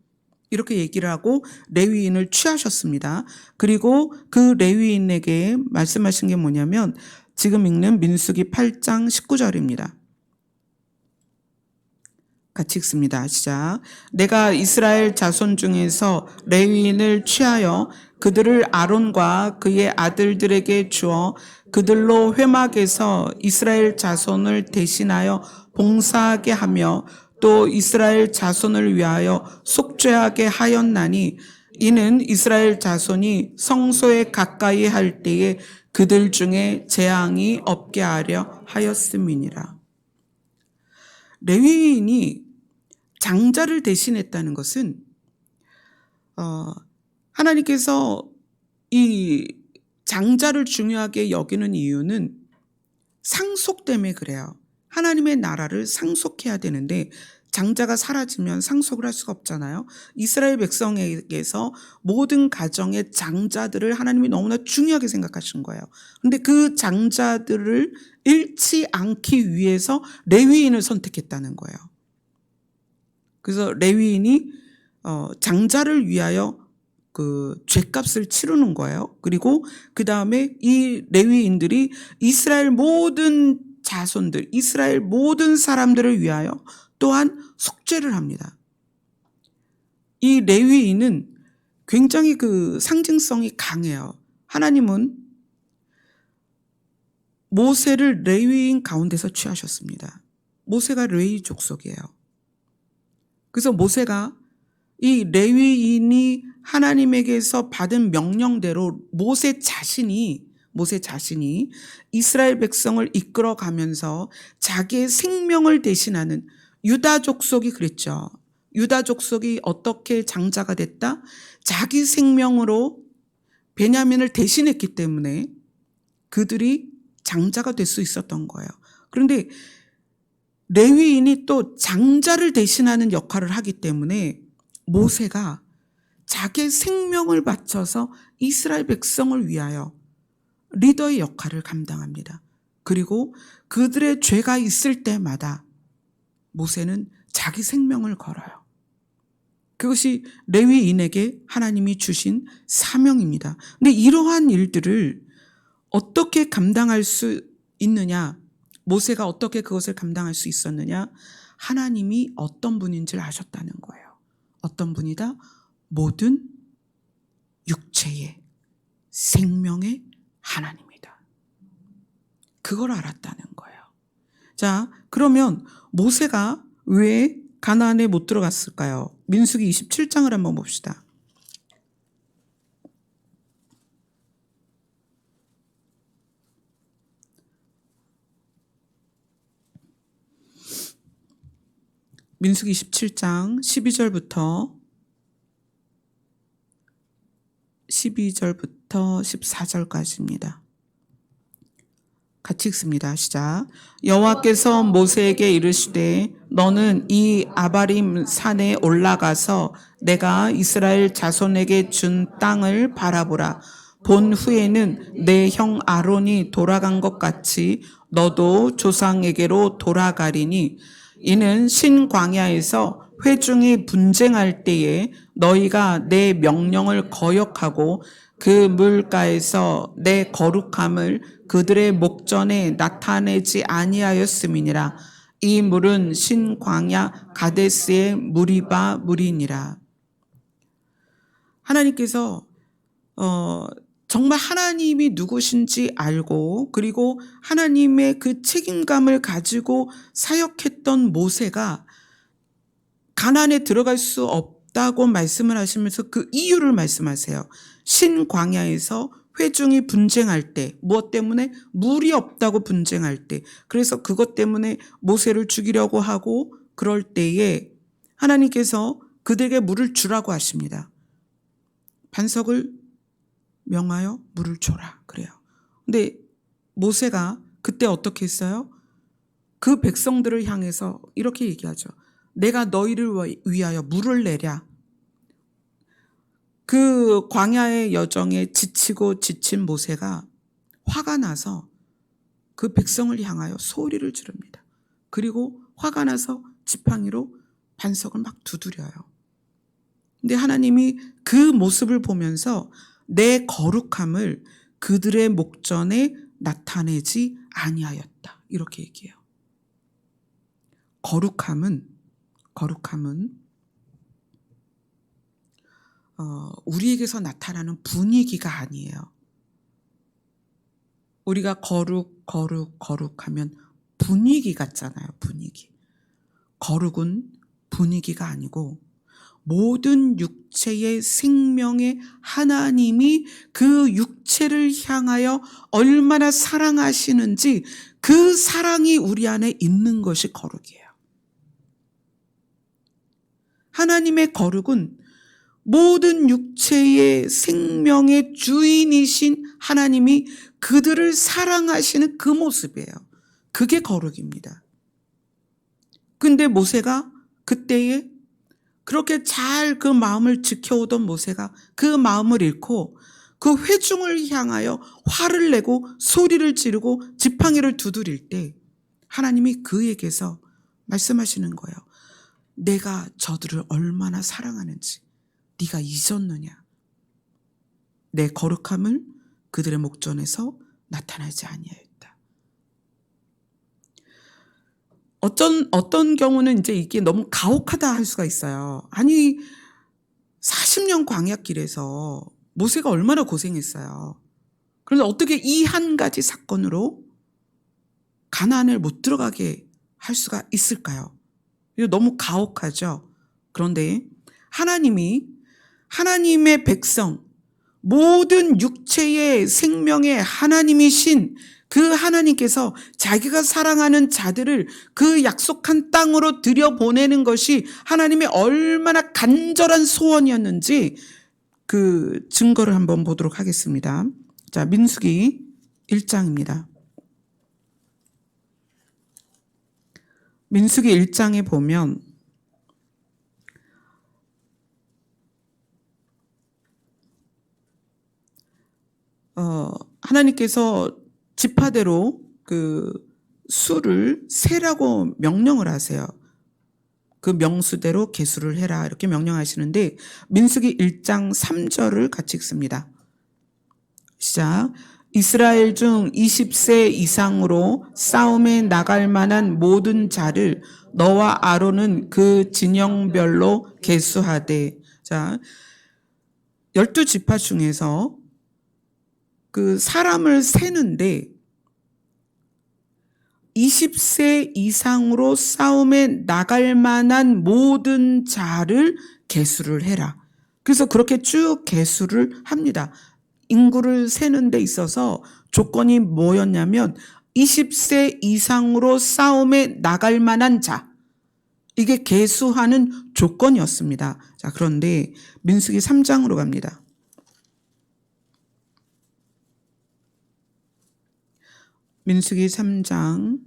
이렇게 얘기를 하고 레위인을 취하셨습니다. 그리고 그 레위인에게 말씀하신 게 뭐냐면 지금 읽는 민수기 8장 19절입니다. 같이 읽습니다. 시작. 내가 이스라엘 자손 중에서 레위인을 취하여 그들을 아론과 그의 아들들에게 주어 그들로 회막에서 이스라엘 자손을 대신하여 봉사하게 하며 또 이스라엘 자손을 위하여 속죄하게 하였나니 이는 이스라엘 자손이 성소에 가까이 할 때에 그들 중에 재앙이 없게 하려 하였음이니라. 레위인이 장자를 대신했다는 것은 하나님께서 이 장자를 중요하게 여기는 이유는 상속 때문에 그래요. 하나님의 나라를 상속해야 되는데 장자가 사라지면 상속을 할 수가 없잖아요. 이스라엘 백성에게서 모든 가정의 장자들을 하나님이 너무나 중요하게 생각하신 거예요. 그런데 그 장자들을 잃지 않기 위해서 레위인을 선택했다는 거예요. 그래서 레위인이 장자를 위하여 그 죄값을 치르는 거예요. 그리고 그 다음에 이 레위인들이 이스라엘 모든 자손들, 이스라엘 모든 사람들을 위하여 또한 속죄를 합니다. 이 레위인은 굉장히 그 상징성이 강해요. 하나님은 모세를 레위인 가운데서 취하셨습니다. 모세가 레위 족속이에요. 그래서 모세가 이 레위인이 하나님에게서 받은 명령대로 모세 자신이 이스라엘 백성을 이끌어가면서 자기의 생명을 대신하는 유다 족속이 그랬죠. 유다 족속이 어떻게 장자가 됐다? 자기 생명으로 베냐민을 대신했기 때문에 그들이 장자가 될 수 있었던 거예요. 그런데 레위인이 또 장자를 대신하는 역할을 하기 때문에 모세가 자기의 생명을 바쳐서 이스라엘 백성을 위하여 리더의 역할을 감당합니다. 그리고 그들의 죄가 있을 때마다 모세는 자기 생명을 걸어요. 그것이 레위인에게 하나님이 주신 사명입니다. 근데 이러한 일들을 어떻게 감당할 수 있느냐? 모세가 어떻게 그것을 감당할 수 있었느냐? 하나님이 어떤 분인지를 아셨다는 거예요. 어떤 분이다? 모든 육체의 생명의 하나님이다. 그걸 알았다는 거예요. 자, 그러면 모세가 왜 가나안에 못 들어갔을까요? 민수기 27장을 한번 봅시다. 민수기 27장 12절부터 14절까지입니다. 같이 읽습니다. 시작. 여호와께서 모세에게 이르시되 너는 이 아바림 산에 올라가서 내가 이스라엘 자손에게 준 땅을 바라보라. 본 후에는 내 형 아론이 돌아간 것 같이 너도 조상에게로 돌아가리니 이는 신광야에서 회중이 분쟁할 때에 너희가 내 명령을 거역하고 그 물가에서 내 거룩함을 그들의 목전에 나타내지 아니하였음이니라. 이 물은 신광야 가데스의 무리바 물이니라. 하나님께서 정말 하나님이 누구신지 알고 그리고 하나님의 그 책임감을 가지고 사역했던 모세가 가나안에 들어갈 수 없다고 말씀을 하시면서 그 이유를 말씀하세요. 신광야에서 회중이 분쟁할 때, 무엇 때문에? 물이 없다고 분쟁할 때, 그래서 그것 때문에 모세를 죽이려고 하고 그럴 때에 하나님께서 그들에게 물을 주라고 하십니다. 반석을 명하여 물을 줘라 그래요. 근데 모세가 그때 어떻게 했어요? 그 백성들을 향해서 이렇게 얘기하죠. 내가 너희를 위하여 물을 내랴. 그 광야의 여정에 지치고 지친 모세가 화가 나서 그 백성을 향하여 소리를 지릅니다. 그리고 화가 나서 지팡이로 반석을 막 두드려요. 근데 하나님이 그 모습을 보면서 내 거룩함을 그들의 목전에 나타내지 아니하였다. 이렇게 얘기해요. 거룩함은 우리에게서 나타나는 분위기가 아니에요. 우리가 거룩하면 분위기 같잖아요. 분위기. 거룩은 분위기가 아니고 모든 육체의 생명의 하나님이 그 육체를 향하여 얼마나 사랑하시는지 그 사랑이 우리 안에 있는 것이 거룩이에요. 하나님의 거룩은 모든 육체의 생명의 주인이신 하나님이 그들을 사랑하시는 그 모습이에요. 그게 거룩입니다. 근데 모세가 그때에 그렇게 잘 그 마음을 지켜오던 모세가 그 마음을 잃고 그 회중을 향하여 화를 내고 소리를 지르고 지팡이를 두드릴 때 하나님이 그에게서 말씀하시는 거예요. 내가 저들을 얼마나 사랑하는지 네가 잊었느냐. 내 거룩함을 그들의 목전에서 나타나지 아니하였다. 어떤 경우는 이제 이게 너무 가혹하다 할 수가 있어요. 아니 40년 광야길에서 모세가 얼마나 고생했어요. 그런데 어떻게 이 한 가지 사건으로 가나안을 못 들어가게 할 수가 있을까요? 이거 너무 가혹하죠. 그런데 하나님의 백성, 모든 육체의 생명의 하나님이신 그 하나님께서 자기가 사랑하는 자들을 그 약속한 땅으로 들여보내는 것이 하나님의 얼마나 간절한 소원이었는지 그 증거를 한번 보도록 하겠습니다. 자, 민수기 1장입니다. 민수기 1장에 보면 하나님께서 지파대로 그 수를 세라고 명령을 하세요. 그 명수대로 계수를 해라 이렇게 명령하시는데 민수기 1장 3절을 같이 읽습니다. 시작. 이스라엘 중 20세 이상으로 싸움에 나갈 만한 모든 자를 너와 아론은 그 진영별로 계수하되. 자, 12지파 중에서 그 사람을 세는데 20세 이상으로 싸움에 나갈 만한 모든 자를 계수를 해라. 그래서 그렇게 쭉 계수를 합니다. 인구를 세는 데 있어서 조건이 뭐였냐면 20세 이상으로 싸움에 나갈 만한 자. 이게 계수하는 조건이었습니다. 자, 그런데 민수기 3장으로 갑니다. 민수기 3장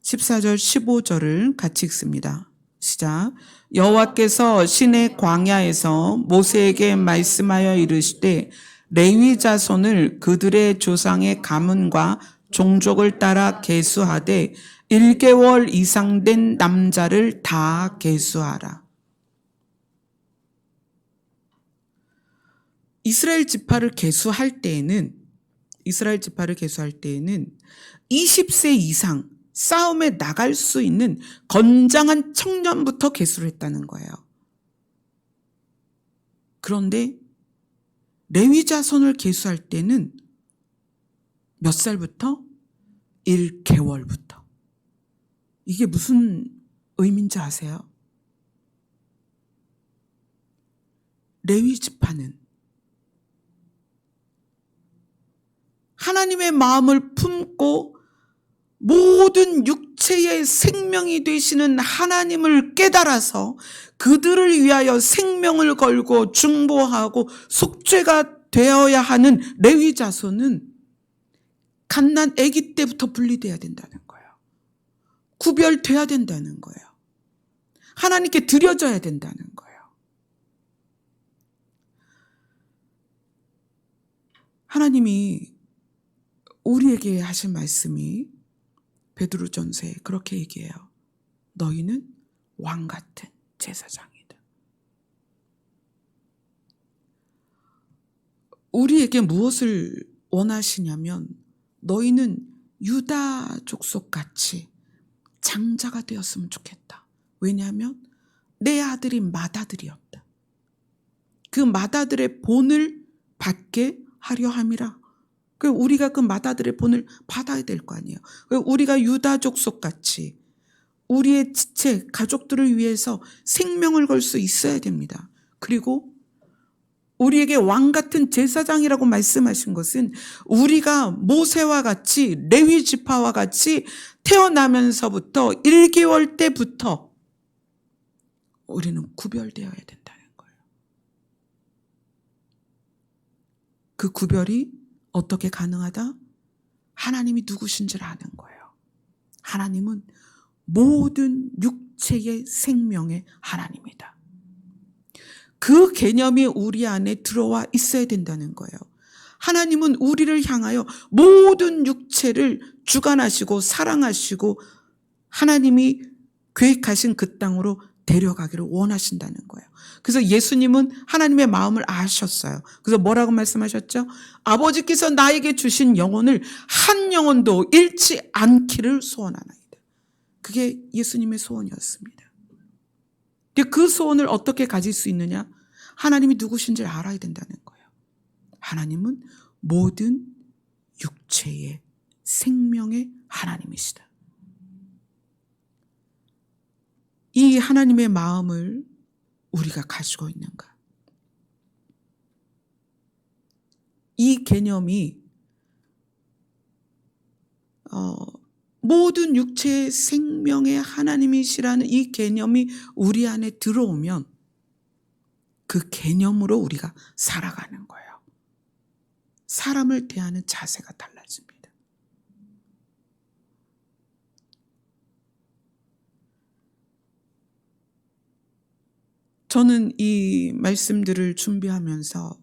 14절 15절을 같이 읽습니다. 시작. 여호와께서 시내 광야에서 모세에게 말씀하여 이르시되 레위 자손을 그들의 조상의 가문과 종족을 따라 계수하되 1개월 이상 된 남자를 다 계수하라. 이스라엘 지파를 계수할 때에는 20세 이상 싸움에 나갈 수 있는 건장한 청년부터 계수를 했다는 거예요. 그런데 레위 자손을 계수할 때는 몇 살부터? 1개월부터. 이게 무슨 의미인지 아세요? 레위 지파는 하나님의 마음을 품고 모든 육체의 생명이 되시는 하나님을 깨달아서 그들을 위하여 생명을 걸고 중보하고 속죄가 되어야 하는 레위 자손은 갓난 아기 때부터 분리돼야 된다는 거예요. 구별돼야 된다는 거예요. 하나님께 드려져야 된다는 거예요. 하나님이 우리에게 하신 말씀이 베드로전서에 그렇게 얘기해요. 너희는 왕 같은 제사장이다. 우리에게 무엇을 원하시냐면 너희는 유다 족속같이 장자가 되었으면 좋겠다. 왜냐하면 내 아들이 맏아들이었다. 그 맏아들의 본을 받게 하려 함이라. 우리가 그 맏아들의 본을 받아야 될 거 아니에요. 우리가 유다 족속같이 우리의 지체, 가족들을 위해서 생명을 걸 수 있어야 됩니다. 그리고 우리에게 왕 같은 제사장이라고 말씀하신 것은 우리가 모세와 같이 레위 지파와 같이 태어나면서부터 1개월 때부터 우리는 구별되어야 된다는 거예요. 그 구별이 어떻게 가능하다? 하나님이 누구신지를 아는 거예요. 하나님은 모든 육체의 생명의 하나님이다. 그 개념이 우리 안에 들어와 있어야 된다는 거예요. 하나님은 우리를 향하여 모든 육체를 주관하시고 사랑하시고 하나님이 계획하신 그 땅으로 데려가기를 원하신다는 거예요. 그래서 예수님은 하나님의 마음을 아셨어요. 그래서 뭐라고 말씀하셨죠? 아버지께서 나에게 주신 영혼을 한 영혼도 잃지 않기를 소원하나이다. 그게 예수님의 소원이었습니다. 그 소원을 어떻게 가질 수 있느냐? 하나님이 누구신지를 알아야 된다는 거예요. 하나님은 모든 육체의 생명의 하나님이시다. 이 하나님의 마음을 우리가 가지고 있는가? 이 개념이 모든 육체의 생명의 하나님이시라는 이 개념이 우리 안에 들어오면 그 개념으로 우리가 살아가는 거예요. 사람을 대하는 자세가 달라집니다. 저는 이 말씀들을 준비하면서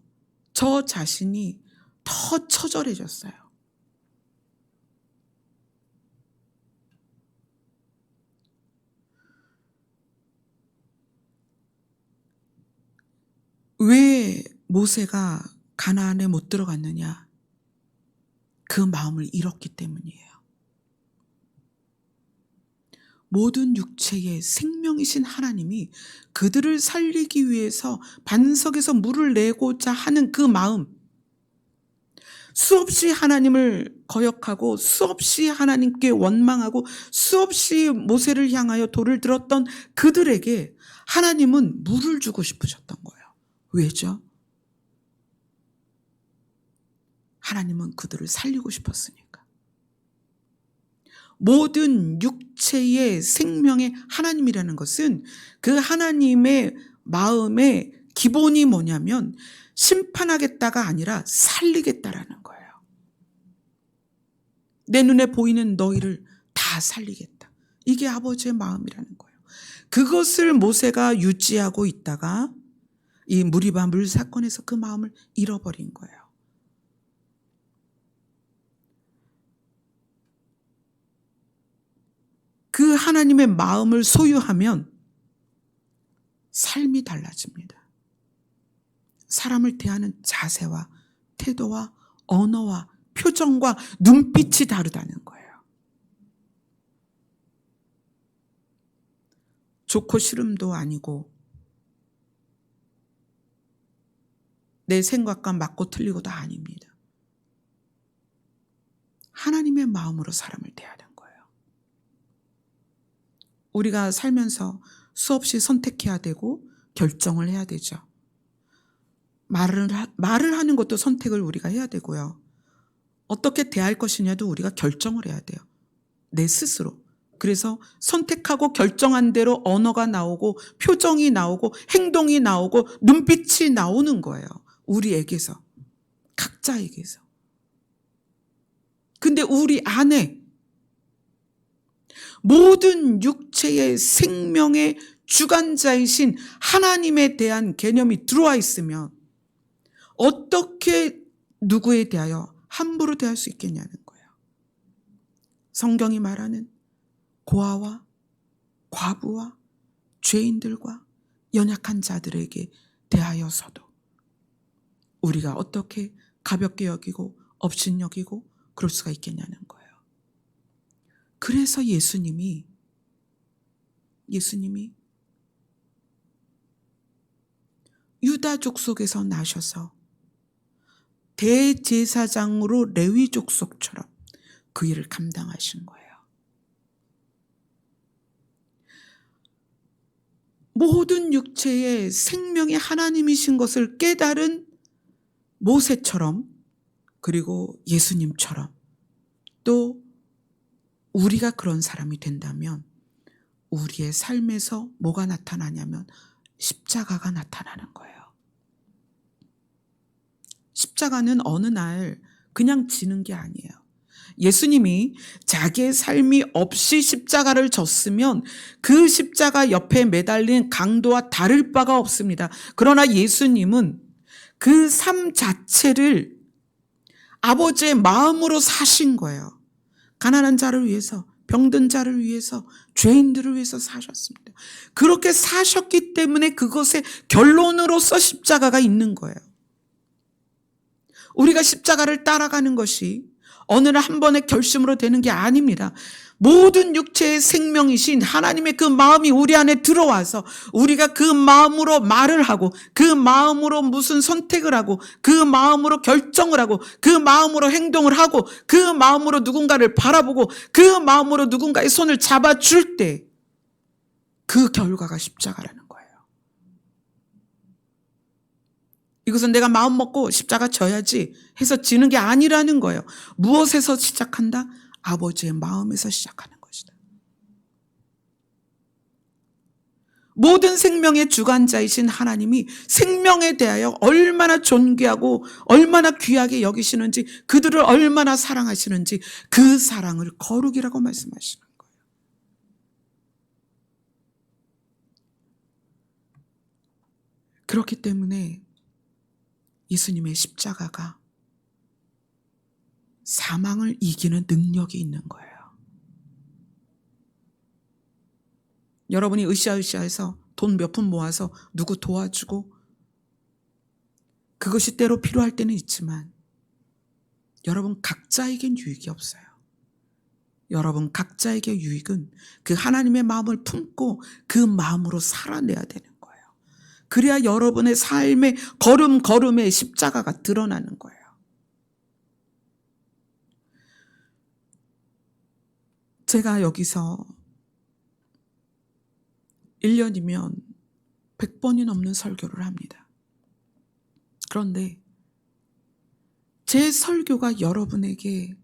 저 자신이 더 처절해졌어요. 왜 모세가 가나안에 못 들어갔느냐? 그 마음을 잃었기 때문이에요. 모든 육체의 생명이신 하나님이 그들을 살리기 위해서 반석에서 물을 내고자 하는 그 마음, 수없이 하나님을 거역하고 수없이 하나님께 원망하고 수없이 모세를 향하여 돌을 들었던 그들에게 하나님은 물을 주고 싶으셨던 거예요. 왜죠? 하나님은 그들을 살리고 싶었으니까. 모든 육체의 생명의 하나님이라는 것은 그 하나님의 마음의 기본이 뭐냐면 심판하겠다가 아니라 살리겠다라는 거예요. 내 눈에 보이는 너희를 다 살리겠다. 이게 아버지의 마음이라는 거예요. 그것을 모세가 유지하고 있다가 이 무리바 물 사건에서 그 마음을 잃어버린 거예요. 그 하나님의 마음을 소유하면 삶이 달라집니다. 사람을 대하는 자세와 태도와 언어와 표정과 눈빛이 다르다는 거예요. 좋고 싫음도 아니고 내 생각과 맞고 틀리고도 아닙니다. 하나님의 마음으로 사람을 대하는 거예요. 우리가 살면서 수없이 선택해야 되고 결정을 해야 되죠. 말을 하는 것도 선택을 우리가 해야 되고요. 어떻게 대할 것이냐도 우리가 결정을 해야 돼요. 내 스스로. 그래서 선택하고 결정한 대로 언어가 나오고 표정이 나오고 행동이 나오고 눈빛이 나오는 거예요. 우리에게서. 각자에게서. 근데 우리 안에 모든 육체의 생명의 주관자이신 하나님에 대한 개념이 들어와 있으면 어떻게 누구에 대하여 함부로 대할 수 있겠냐는 거예요. 성경이 말하는 고아와 과부와 죄인들과 연약한 자들에게 대하여서도 우리가 어떻게 가볍게 여기고 업신여기고 그럴 수가 있겠냐는 거예요. 그래서 예수님이 유다 족속에서 나셔서 대제사장으로 레위 족속처럼 그 일을 감당하신 거예요. 모든 육체의 생명이 하나님이신 것을 깨달은 모세처럼, 그리고 예수님처럼, 또 우리가 그런 사람이 된다면 우리의 삶에서 뭐가 나타나냐면 십자가가 나타나는 거예요. 십자가는 어느 날 그냥 지는 게 아니에요. 예수님이 자기의 삶이 없이 십자가를 졌으면 그 십자가 옆에 매달린 강도와 다를 바가 없습니다. 그러나 예수님은 그 삶 자체를 아버지의 마음으로 사신 거예요. 가난한 자를 위해서, 병든 자를 위해서, 죄인들을 위해서 사셨습니다. 그렇게 사셨기 때문에 그것의 결론으로서 십자가가 있는 거예요. 우리가 십자가를 따라가는 것이 어느 날 한 번의 결심으로 되는 게 아닙니다. 모든 육체의 생명이신 하나님의 그 마음이 우리 안에 들어와서 우리가 그 마음으로 말을 하고, 그 마음으로 무슨 선택을 하고, 그 마음으로 결정을 하고, 그 마음으로 행동을 하고, 그 마음으로 누군가를 바라보고, 그 마음으로 누군가의 손을 잡아줄 때 그 결과가 십자가라는 거예요. 이것은 내가 마음 먹고 십자가 져야지 해서 지는 게 아니라는 거예요. 무엇에서 시작한다? 아버지의 마음에서 시작하는 것이다. 모든 생명의 주관자이신 하나님이 생명에 대하여 얼마나 존귀하고 얼마나 귀하게 여기시는지, 그들을 얼마나 사랑하시는지 그 사랑을 거룩이라고 말씀하시는 거예요. 그렇기 때문에 예수님의 십자가가 사망을 이기는 능력이 있는 거예요. 여러분이 으쌰으쌰해서 돈 몇 푼 모아서 누구 도와주고 그것이 때로 필요할 때는 있지만 여러분 각자에겐 유익이 없어요. 여러분 각자에게 유익은 그 하나님의 마음을 품고 그 마음으로 살아내야 되는 거예요. 그래야 여러분의 삶의 걸음걸음에 십자가가 드러나는 거예요. 제가 여기서 1년이면 100번이 넘는 설교를 합니다. 그런데 제 설교가 여러분에게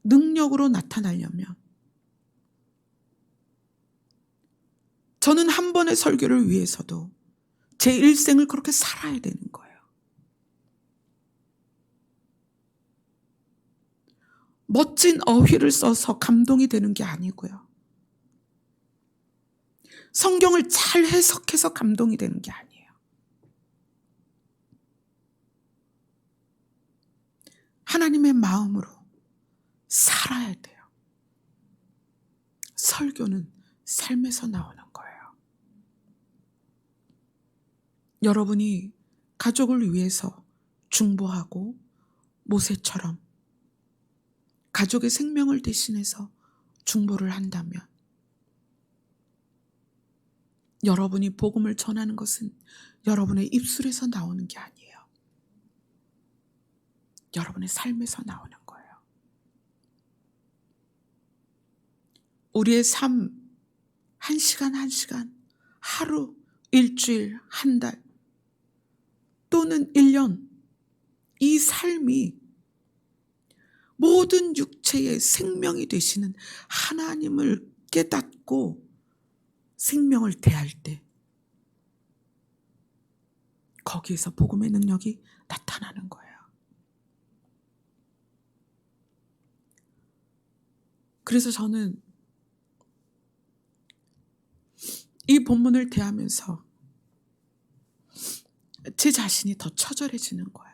능력으로 나타나려면 저는 한 번의 설교를 위해서도 제 일생을 그렇게 살아야 되는 거예요. 멋진 어휘를 써서 감동이 되는 게 아니고요. 성경을 잘 해석해서 감동이 되는 게 아니에요. 하나님의 마음으로 살아야 돼요. 설교는 삶에서 나오는 거예요. 여러분이 가족을 위해서 중보하고 모세처럼 가족의 생명을 대신해서 중보를 한다면 여러분이 복음을 전하는 것은 여러분의 입술에서 나오는 게 아니에요. 여러분의 삶에서 나오는 거예요. 우리의 삶, 한 시간 한 시간, 하루, 일주일, 한 달, 또는 1년, 이 삶이 모든 육체의 생명이 되시는 하나님을 깨닫고 생명을 대할 때 거기에서 복음의 능력이 나타나는 거예요. 그래서 저는 이 본문을 대하면서 제 자신이 더 처절해지는 거예요.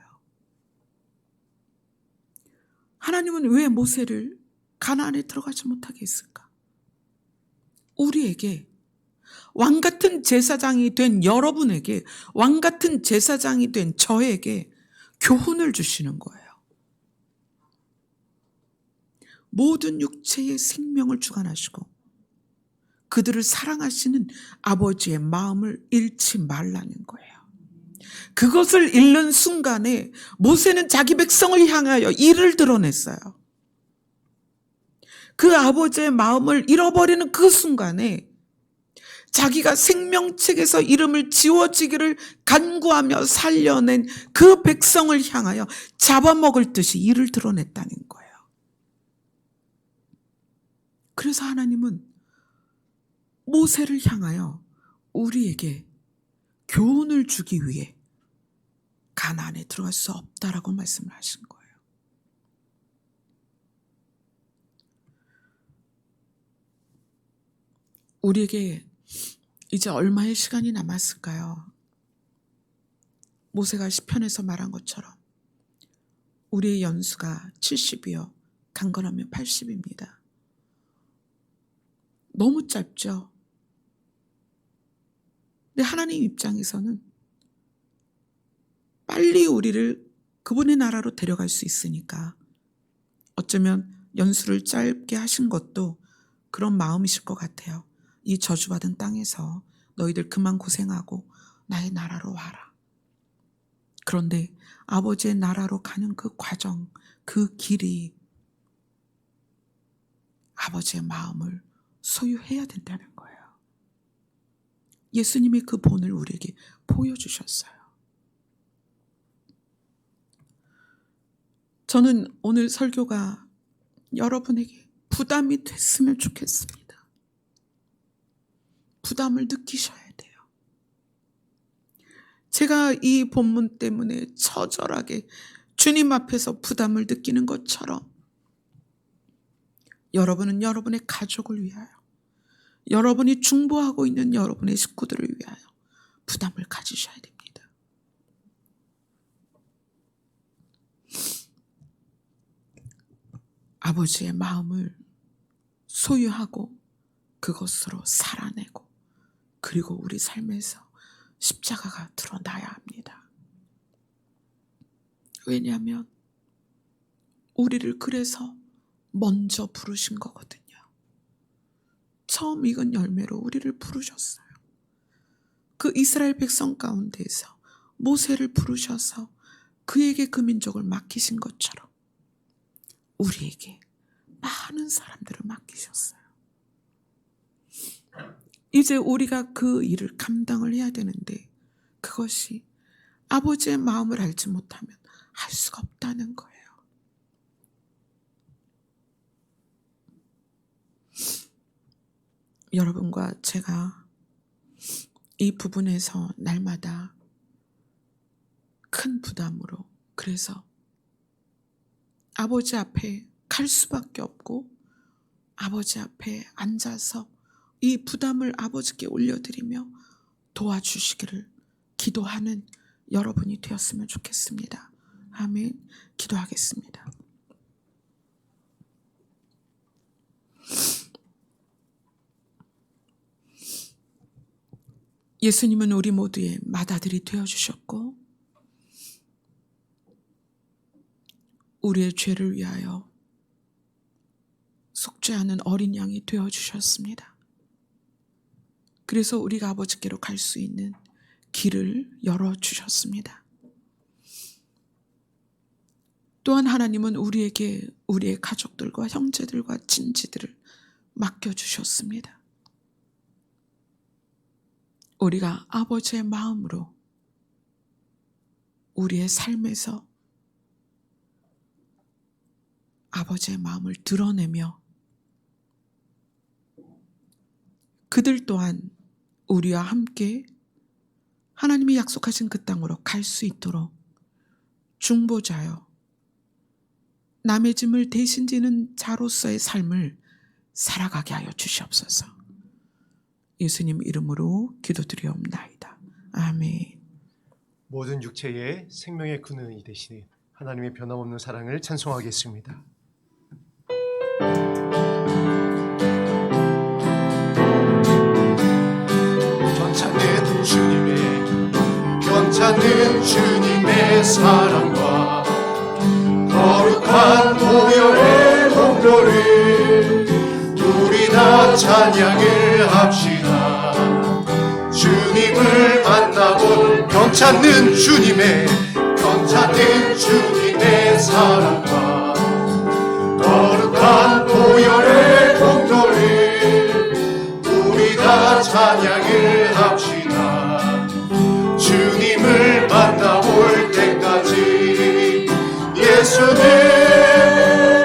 하나님은 왜 모세를 가나안에 들어가지 못하게 했을까? 우리에게 왕같은 제사장이 된 여러분에게, 왕같은 제사장이 된 저에게 교훈을 주시는 거예요. 모든 육체의 생명을 주관하시고 그들을 사랑하시는 아버지의 마음을 잃지 말라는 거예요. 그것을 잃는 순간에 모세는 자기 백성을 향하여 이를 드러냈어요. 그 아버지의 마음을 잃어버리는 그 순간에 자기가 생명책에서 이름을 지워지기를 간구하며 살려낸 그 백성을 향하여 잡아먹을 듯이 이를 드러냈다는 거예요. 그래서 하나님은 모세를 향하여 우리에게 교훈을 주기 위해 가나안에 들어갈 수 없다라고 말씀을 하신 거예요. 우리에게 이제 얼마의 시간이 남았을까요? 모세가 시편에서 말한 것처럼 우리의 연수가 70이요 강건하면 80입니다. 너무 짧죠? 근데 하나님 입장에서는 빨리 우리를 그분의 나라로 데려갈 수 있으니까 어쩌면 연수를 짧게 하신 것도 그런 마음이실 것 같아요. 이 저주받은 땅에서 너희들 그만 고생하고 나의 나라로 와라. 그런데 아버지의 나라로 가는 그 과정, 그 길이 아버지의 마음을 소유해야 된다는 거예요. 예수님이 그 본을 우리에게 보여주셨어요. 저는 오늘 설교가 여러분에게 부담이 됐으면 좋겠습니다. 부담을 느끼셔야 돼요. 제가 이 본문 때문에 처절하게 주님 앞에서 부담을 느끼는 것처럼 여러분은 여러분의 가족을 위하여, 여러분이 중보하고 있는 여러분의 식구들을 위하여 부담을 가지셔야 됩니다. 아버지의 마음을 소유하고 그것으로 살아내고 그리고 우리 삶에서 십자가가 드러나야 합니다. 왜냐하면 우리를 그래서 먼저 부르신 거거든요. 처음 익은 열매로 우리를 부르셨어요. 그 이스라엘 백성 가운데에서 모세를 부르셔서 그에게 그 민족을 맡기신 것처럼 우리에게 많은 사람들을 맡기셨어요. 이제 우리가 그 일을 감당을 해야 되는데 그것이 아버지의 마음을 알지 못하면 할 수가 없다는 거예요. 여러분과 제가 이 부분에서 날마다 큰 부담으로 그래서 아버지 앞에 갈 수밖에 없고 아버지 앞에 앉아서 이 부담을 아버지께 올려드리며 도와주시기를 기도하는 여러분이 되었으면 좋겠습니다. 아멘. 기도하겠습니다. 예수님은 우리 모두의 맏아들이 되어주셨고 우리의 죄를 위하여 속죄하는 어린 양이 되어주셨습니다. 그래서 우리가 아버지께로 갈 수 있는 길을 열어주셨습니다. 또한 하나님은 우리에게 우리의 가족들과 형제들과 친지들을 맡겨주셨습니다. 우리가 아버지의 마음으로 우리의 삶에서 아버지의 마음을 드러내며 그들 또한 우리와 함께 하나님이 약속하신 그 땅으로 갈 수 있도록 중보자여 남의 짐을 대신 지는 자로서의 삶을 살아가게 하여 주시옵소서. 예수님 이름으로 기도드리옵나이다. 아멘. 모든 육체의 생명의 근원이 되시는 하나님의 변함없는 사랑을 찬송하겠습니다. 않는 주님의 사랑과 거룩한 보혈의 공로를 우리 다 찬양을 합시다. 주님을 만나본 변찮는 주님의 사랑과 거룩한 보혈의 공로를 우리 다 찬양을 합시다. 주님을 만나볼 때까지 예수는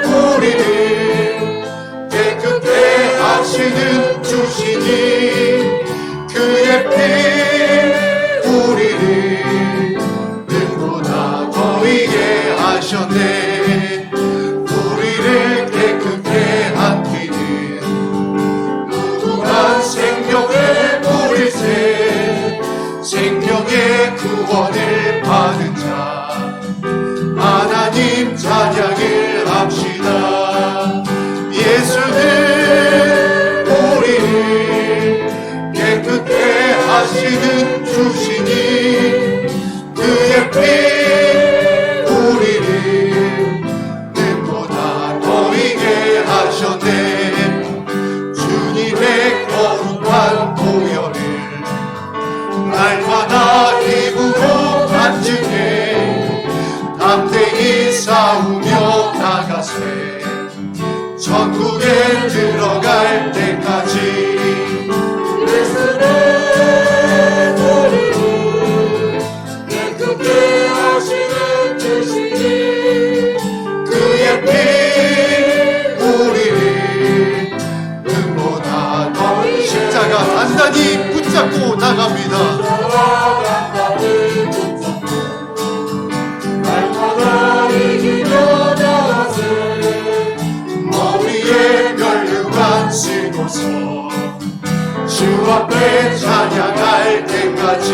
우리를 깨끗해 하시는 주시니 그의 피 우리를 눈보다 더이게 하셨네. 우리를 깨끗해 한 피는 무궁한 생명의 물일세. 생명의 구원을 받은 자 하나님 찬양을 합시다. 예수는 우리를 깨끗해 하시는 주시니 그의 피 우리를 눈보다 더이게 하셨네. 주님의 거룩한 보혈을 날마다 입으로 간증해 담대히 싸우며 나가세. 천국에 들어갈 때까지 예수는 우리를 깨끗게 하시는 주시니 그의 피 우리를 눈보다 더 십자가 단단히 붙잡고 나갑니다. 날마다 이기며 나가세. 머리에 면류관 쓰고서 주 앞에 찬양할 때까지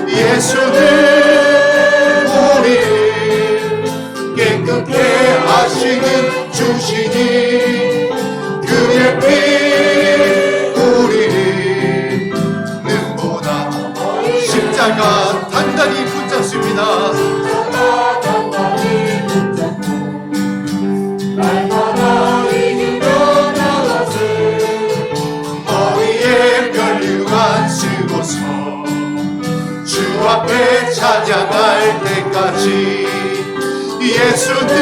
예수는 우리를 깨끗게 하시는 주시니 그의 피 우리를 눈보다 십자가 단단히 붙잡습니다. 날마다 이기며 나가세. 머리에 면류관 쓰고서 주 앞에 찬양할 때까지 예수는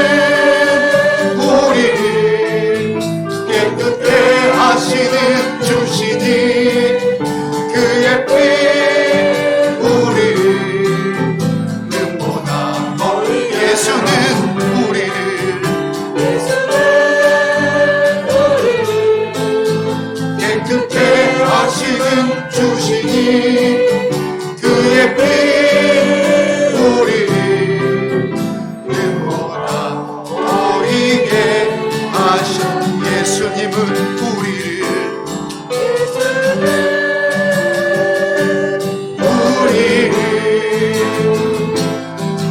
우리를 깨끗게 하시는 주시니 그의 피 우리를 눈보다 멀리 예수는 우리를 깨끗게 하시는 주시니 그의 피 우리를 눈보다 보이게 하신 예수님은 우리를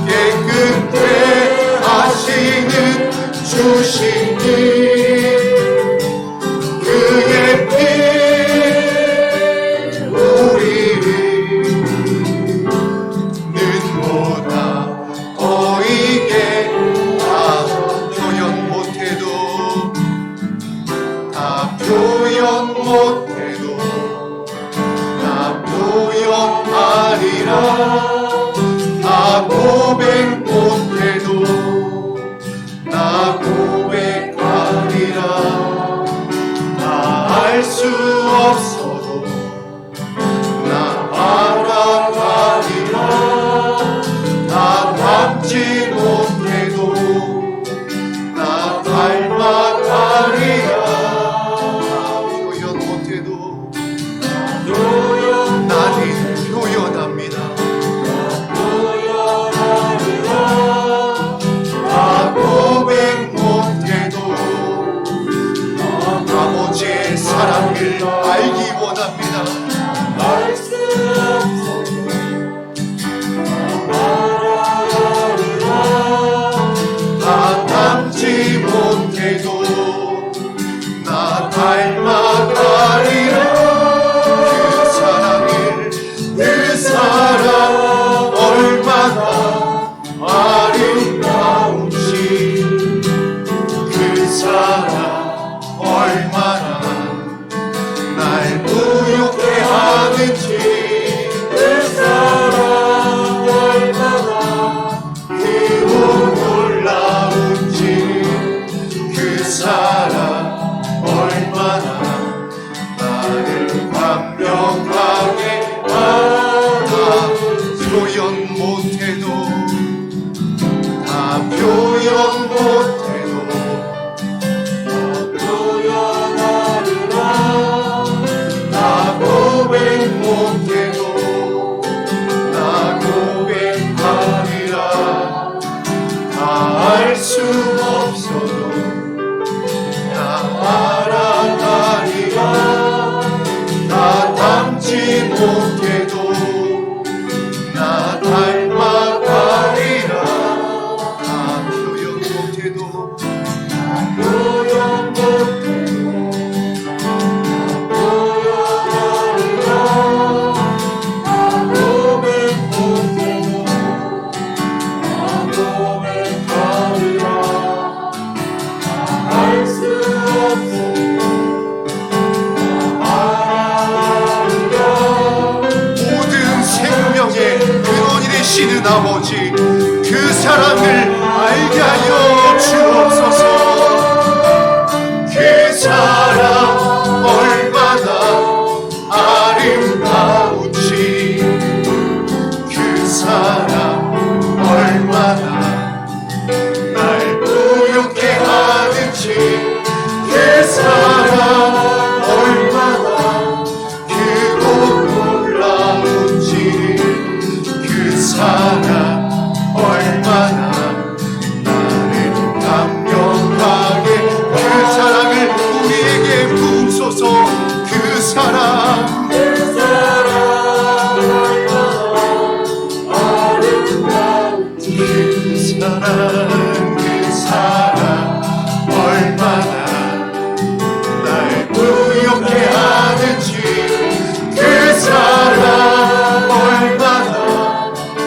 깨끗게 하시는 주시니 그의 피 우리를 눈보다 보이게 표현 못해도 다 표현 못해도 다 표현하리라. 다 고백 못해도 나 고백하리라. 나 알 수 없어도 나 알아가리라. 나 닮지 못해도 나 닮아가리라. 표현 못해도 나는 표현합니다. 다 고백 못해도 아버지의 사랑을 알기 모든 생명의 근원이 되시는 아버지, 그 사랑을 알게 하여 주옵소서. 그 사랑 얼마나 아름다운지, 그 사랑 얼마나 날 부욕해 하는지, 그 사랑 얼마나 크고 놀라운지, 그 사랑 얼마나 나를 감격하게, 그 사랑을 우리에게 부으소서. 그 사랑, 그 사랑 얼마나 아름다운지, 그 사랑 얼마나 날 부욕해 하는지, 그 사랑 얼마나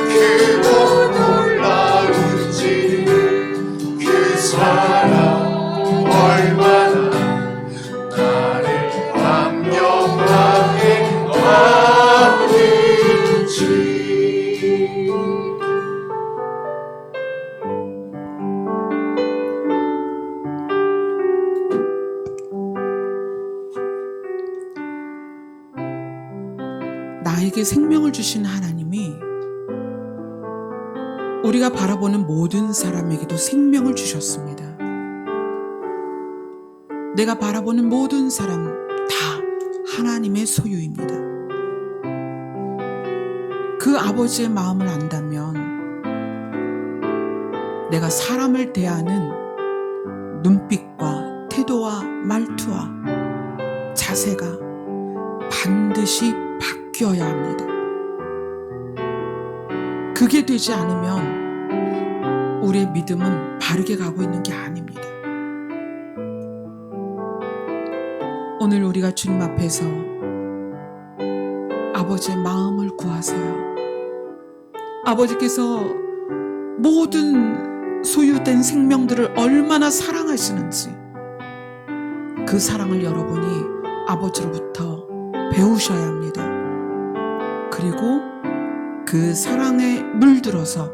크고 놀라운지, 그 사랑 얼마나 나를 감격하게 하는지. 나에게 생명을 주신 하나님이 우리가 바라보는 모든 사람에게도 생명을 주셨습니다. 내가 바라보는 모든 사람 다 하나님의 소유입니다. 그 아버지의 마음을 안다면 내가 사람을 대하는 눈빛과 태도와 말투와 자세가 반드시 바뀌어야 합니다. 그게 되지 않으면 우리의 믿음은 바르게 가고 있는 게 아닙니다. 오늘 우리가 주님 앞에서 아버지의 마음을 구하세요. 아버지께서 모든 소유된 생명들을 얼마나 사랑하시는지 그 사랑을 여러분이 아버지로부터 배우셔야 합니다. 그리고 그 사랑에 물들어서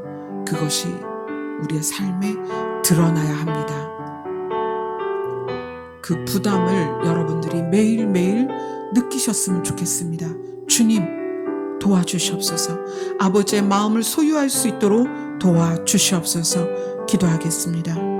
그것이 우리의 삶에 드러나야 합니다. 그 부담을 여러분들이 매일매일 느끼셨으면 좋겠습니다. 주님, 도와주시옵소서. 아버지의 마음을 소유할 수 있도록 도와주시옵소서. 기도하겠습니다.